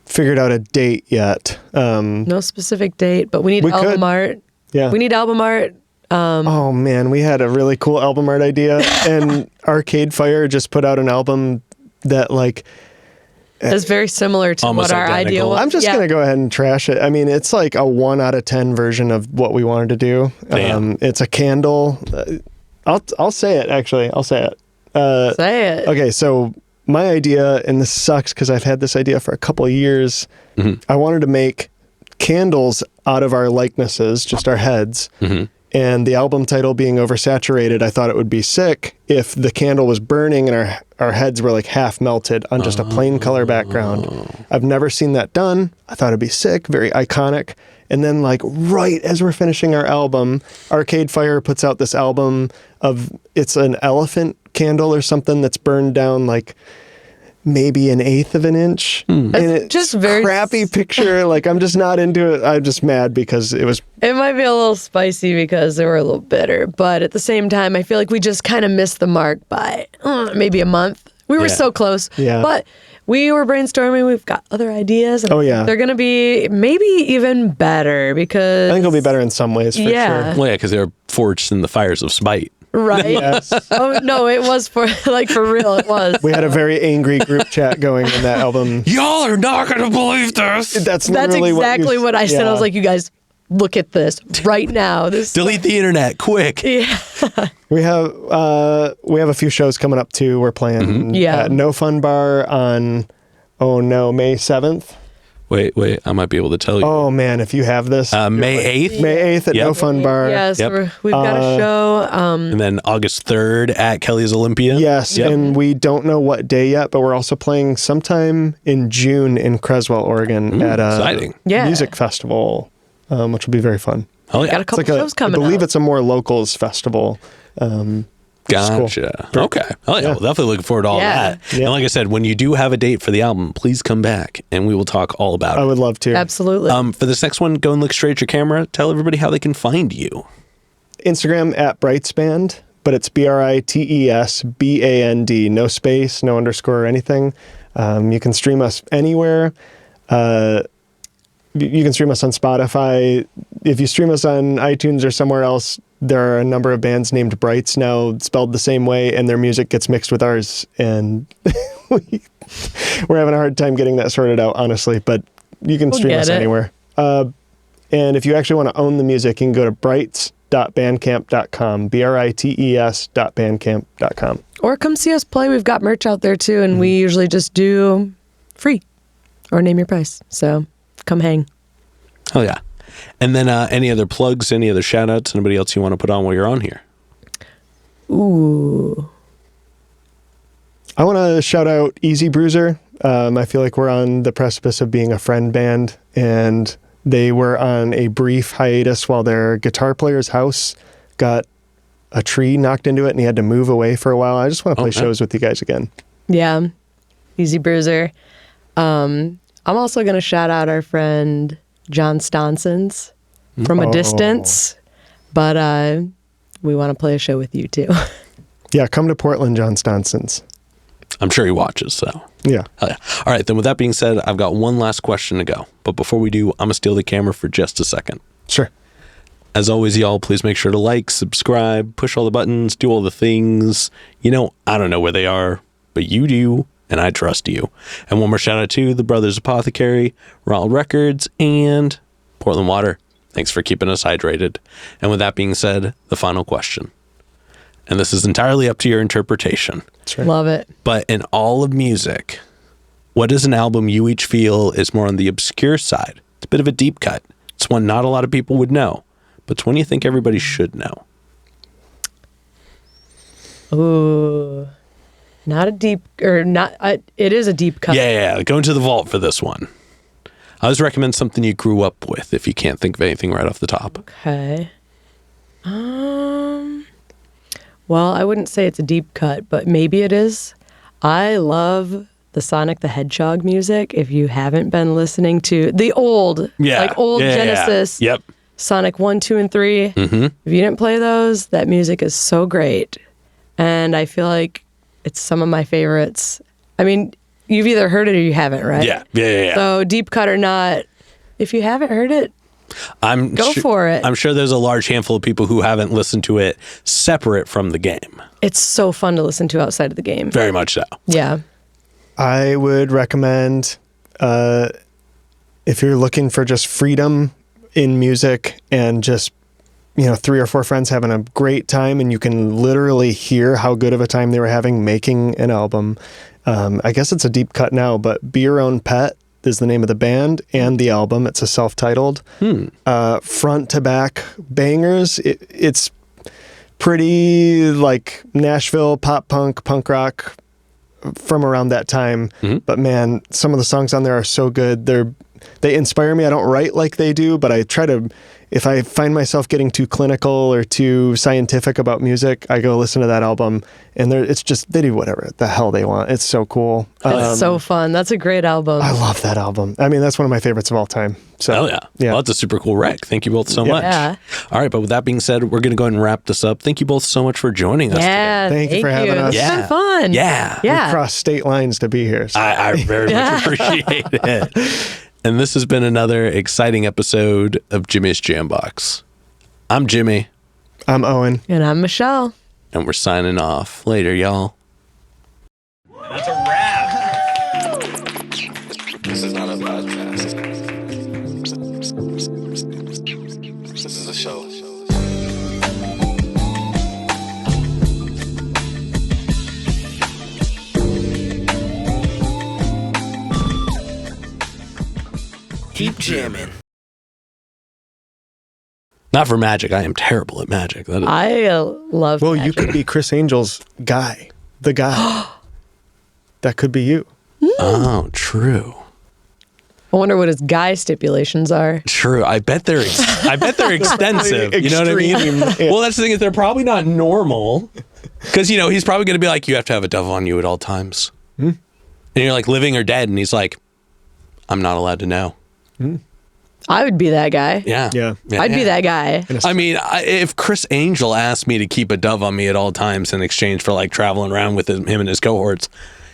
S4: figured out a date yet.
S3: No specific date, but we need
S4: We
S3: album
S4: could.
S3: art.
S4: Yeah.
S3: We need album art.
S4: Oh man, we had a really cool album art idea, and Arcade Fire just put out an album that like,
S3: It's very similar to
S1: Almost
S3: what our idea
S1: identical.
S3: was.
S4: I'm just gonna go ahead and trash it. I mean, it's like a 1 out of 10 version of what we wanted to do.
S1: Damn.
S4: It's a candle. I'll say it. Actually, I'll say it.
S3: Say it.
S4: Okay, so my idea, and this sucks because I've had this idea for a couple of years. I wanted to make candles out of our likenesses, just our heads. And the album title being Oversaturated, I thought it would be sick if the candle was burning and our heads were like half melted on just a plain color background. I've never seen that done. I thought it'd be sick, very iconic. And then like right as we're finishing our album, Arcade Fire puts out this album it's an elephant candle or something that's burned down like maybe 1/8 of an inch. And it's
S3: just very
S4: crappy picture. Like I'm just not into it. I'm just mad because it
S3: might be a little spicy because they were a little bitter, but at the same time, I feel like we just kind of missed the mark by maybe a month. We were so close, but we were brainstorming. We've got other ideas. And they're going to be maybe even better because
S4: I think it'll be better in some ways for sure.
S1: Well, yeah, because they're forged in the fires of spite.
S3: Right?
S4: Yes.
S3: Oh no, it was for real. It was.
S4: We had a very angry group chat going in that album.
S1: Y'all are not going to believe this.
S4: That's
S3: exactly
S4: literally
S3: what I said. I was like, you guys, look at this right now.
S1: Delete the internet, quick.
S3: Yeah.
S4: we have a few shows coming up too. We're playing at No Fun Bar on May 7th.
S1: Wait, I might be able to tell you.
S4: Oh man, if you have this,
S1: May 8th.
S4: May 8th at No Fun Bar.
S3: Yes,
S1: Yep.
S3: we've got a show.
S1: And then August 3rd at Kelly's Olympia.
S4: Yes, and we don't know what day yet, but we're also playing sometime in June in Creswell, Oregon at a
S1: exciting.
S4: music festival, which will be very fun.
S1: Oh, yeah.
S3: Got a couple shows coming
S4: I believe
S3: up.
S4: it's a more locals festival.
S1: Gotcha. Okay. Oh, yeah. Well, definitely looking forward to all that.
S4: Yeah.
S1: And like I said, when you do have a date for the album, please come back and we will talk all about it.
S4: I would love to.
S3: Absolutely.
S1: For this next one, go and look straight at your camera. Tell everybody how they can find you.
S4: Instagram at Brites Band, but it's BRITESBAND. No space, no underscore or anything. You can stream us anywhere. You can stream us on Spotify. If you stream us on iTunes or somewhere else, there are a number of bands named Brites now spelled the same way, and their music gets mixed with ours. And we're having a hard time getting that sorted out, honestly, but you can stream us anywhere. And if you actually want to own the music, you can go to brites.bandcamp.com, brites.bandcamp.com.
S3: Or come see us play. We've got merch out there too, and we usually just do free or name your price. So come hang.
S1: Oh, yeah. And then any other plugs, any other shout outs, anybody else you want to put on while you're on here?
S3: Ooh.
S4: I want to shout out Easy Bruiser. I feel like we're on the precipice of being a friend band, and they were on a brief hiatus while their guitar player's house got a tree knocked into it and he had to move away for a while. I just want to play shows with you guys again.
S3: Yeah. Easy Bruiser. I'm also going to shout out our friend John Stonson's from a distance, but we want to play a show with you too.
S4: Yeah, come to Portland, John Stonson's.
S1: I'm sure he watches, so.
S4: Yeah.
S1: Hell yeah. All right, then with that being said, I've got one last question to go. But before we do, I'm going to steal the camera for just a second.
S4: Sure.
S1: As always, y'all, please make sure to like, subscribe, push all the buttons, do all the things. You know, I don't know where they are, but you do, and I trust you. And one more shout out to the Brothers Apothecary, Raw Records, and Portland Water. Thanks for keeping us hydrated. And with that being said, the final question. And this is entirely up to your interpretation.
S4: That's right.
S3: Love it.
S1: But in all of music, what is an album you each feel is more on the obscure side? It's a bit of a deep cut. It's one not a lot of people would know, but it's one you think everybody should know.
S3: Ooh. Not a deep, or not, it is a deep cut.
S1: Yeah. Go into the vault for this one. I always recommend something you grew up with if you can't think of anything right off the top.
S3: Okay. Well, I wouldn't say it's a deep cut, but maybe it is. I love the Sonic the Hedgehog music. If you haven't been listening to the old Genesis,
S1: Yep.
S3: Sonic 1, 2, and 3, if you didn't play those, that music is so great. And I feel like it's some of my favorites. I mean, you've either heard it or you haven't, right?
S1: Yeah.
S3: So deep cut or not, if you haven't heard it, go for it.
S1: I'm sure there's a large handful of people who haven't listened to it separate from the game.
S3: It's so fun to listen to outside of the game.
S1: Very much so.
S3: Yeah.
S4: I would recommend, if you're looking for just freedom in music and just, 3 or 4 friends having a great time and you can literally hear how good of a time they were having making an album. I guess it's a deep cut now, but Be Your Own Pet is the name of the band and the album. It's a self-titled front to back bangers. It's pretty like Nashville pop punk rock from around that time. But man, some of the songs on there are so good. They inspire me. I don't write like they do, but I try to, if I find myself getting too clinical or too scientific about music, I go listen to that album, and it's just, they do whatever the hell they want. It's so cool.
S3: It's so fun. That's a great album.
S4: I love that album. I mean, that's one of my favorites of all time. So,
S1: Hell yeah. Well, that's a super cool rec. Thank you both so much.
S3: Yeah.
S1: All right, but with that being said, we're going to go ahead and wrap this up. Thank you both so much for joining us today.
S3: Yeah.
S4: Thank you for having us.
S3: It's been fun.
S1: Yeah.
S4: We crossed state lines to be here. So.
S1: I very much appreciate it. And this has been another exciting episode of Jimmy's Jambox. I'm Jimmy.
S4: I'm Owen.
S3: And I'm Michelle.
S1: And we're signing off. Later, y'all.
S5: That's a wrap.
S2: This is not a podcast. This is a show.
S5: Keep jamming.
S1: Not for magic. I am terrible at magic. That is,
S3: I love
S4: Well,
S3: magic.
S4: you could be Chris Angel's guy. The guy. That could be you.
S1: oh, true.
S3: I wonder what his guy stipulations are.
S1: True. I bet they're extensive. You know what I mean?
S4: Extreme. Yeah.
S1: Well, that's the thing is they're probably not normal. Because, he's probably going to be like, you have to have a dove on you at all times. And you're like living or dead. And he's like, I'm not allowed to know.
S3: I would be that guy.
S1: Yeah.
S4: Yeah.
S3: I'd be that guy.
S1: I mean, if Chris Angel asked me to keep a dove on me at all times in exchange for like traveling around with him and his cohorts,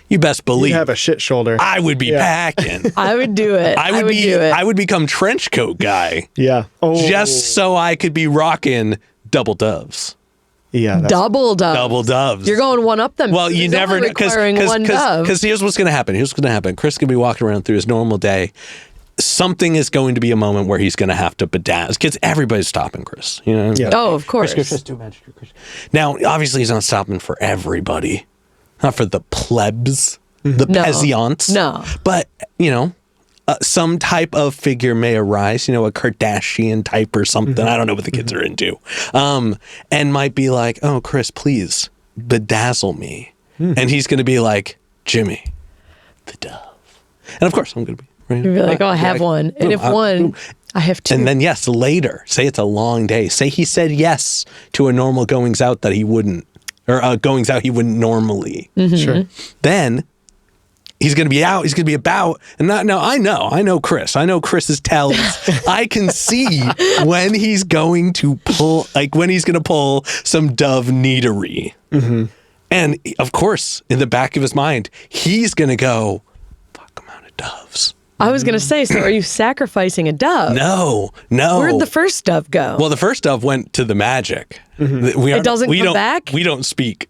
S1: you best
S4: You
S1: believe
S4: have a shit shoulder.
S1: I would be packing.
S3: I would do it.
S1: I would
S3: do it.
S1: I would become trench coat guy
S4: Yeah. Oh.
S1: just so I could be rocking double doves.
S4: Yeah.
S3: double doves.
S1: Double doves.
S3: You're going one up them.
S1: Well, you
S3: He's
S1: never
S3: only
S1: know
S3: requiring one dove.
S1: because here's what's going to happen. Chris going to be walking around through his normal day, something is going to be a moment where he's going to have to bedazzle because everybody's stopping Chris. You know?
S4: Yeah.
S3: Oh, of course.
S1: Chris, do magic. Chris. Now, obviously, he's not stopping for everybody, not for the plebs, the peasants.
S3: No.
S1: But, you know, some type of figure may arise, you know, a Kardashian type or something. I don't know what the kids are into. And might be like, oh, Chris, please bedazzle me. And he's going to be like, Jimmy, the dove. And of course, I'm going to be. Right?
S3: You'd be like, oh, I have one. And if one, I have two.
S1: And then, yes, later, say it's a long day. Say he said yes to a normal goings out that he wouldn't, or goings out he wouldn't normally.
S4: Sure.
S1: Then he's going to be out. He's going to be about. And I know Chris. I know Chris's tells. I can see when he's going to pull, like when he's going to pull some dove neatery. And of course, in the back of his mind, he's going to go, fuck amount of doves.
S3: I was going to say, so are you sacrificing a dove?
S1: No.
S3: Where'd the first dove go?
S1: Well, the first dove went to the magic.
S3: It doesn't come back?
S1: We don't speak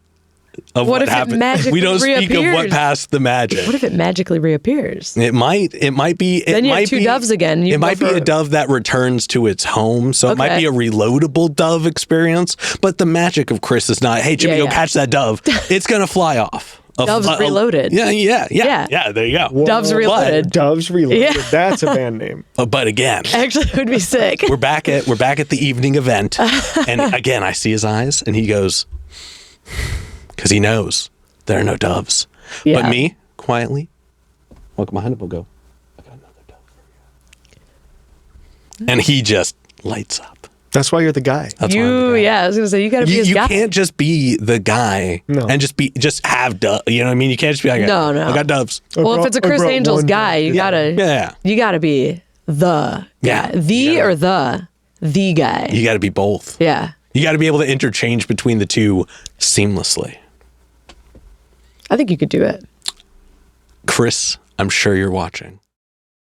S1: of
S3: What
S1: what
S3: if it
S1: happened.
S3: magically
S1: We don't speak of what
S3: reappears?
S1: passed the magic.
S3: What if it magically reappears?
S1: It might be.
S3: Then you have two doves again. You
S1: It might
S3: go
S1: be
S3: for-
S1: a dove that returns to its home, so it might
S3: Okay.
S1: be a reloadable dove experience. But the magic of Chris is not, hey, Jimmy,
S3: Yeah,
S1: go
S3: yeah.
S1: catch that dove. It's going to fly off.
S3: Doves Reloaded.
S1: Yeah.
S3: Yeah.
S1: There you go.
S3: Doves Reloaded.
S4: Doves Reloaded.
S3: Yeah.
S4: That's a band name.
S1: But again,
S3: Actually, it would be sick.
S1: we're back at the evening event, and again, I see his eyes, and he goes, because he knows there are no doves.
S3: Yeah.
S1: But me, quietly, walk behind him, will go, I got another dove for you. And he just lights up.
S4: That's why you're the guy.
S1: That's why I'm the guy.
S3: Yeah, I was going to say, you got to be his
S1: You
S3: guy.
S1: can't just be the guy
S4: No.
S1: and just have dove. You know what I mean? You can't just be like,
S3: No.
S1: I got doves.
S3: Well, if it's a Chris Angels guy, you gotta be the
S1: Yeah.
S3: guy. The guy.
S1: You got to be both.
S3: Yeah.
S1: You got to be able to interchange between the two seamlessly.
S3: I think you could do it.
S1: Chris, I'm sure you're watching.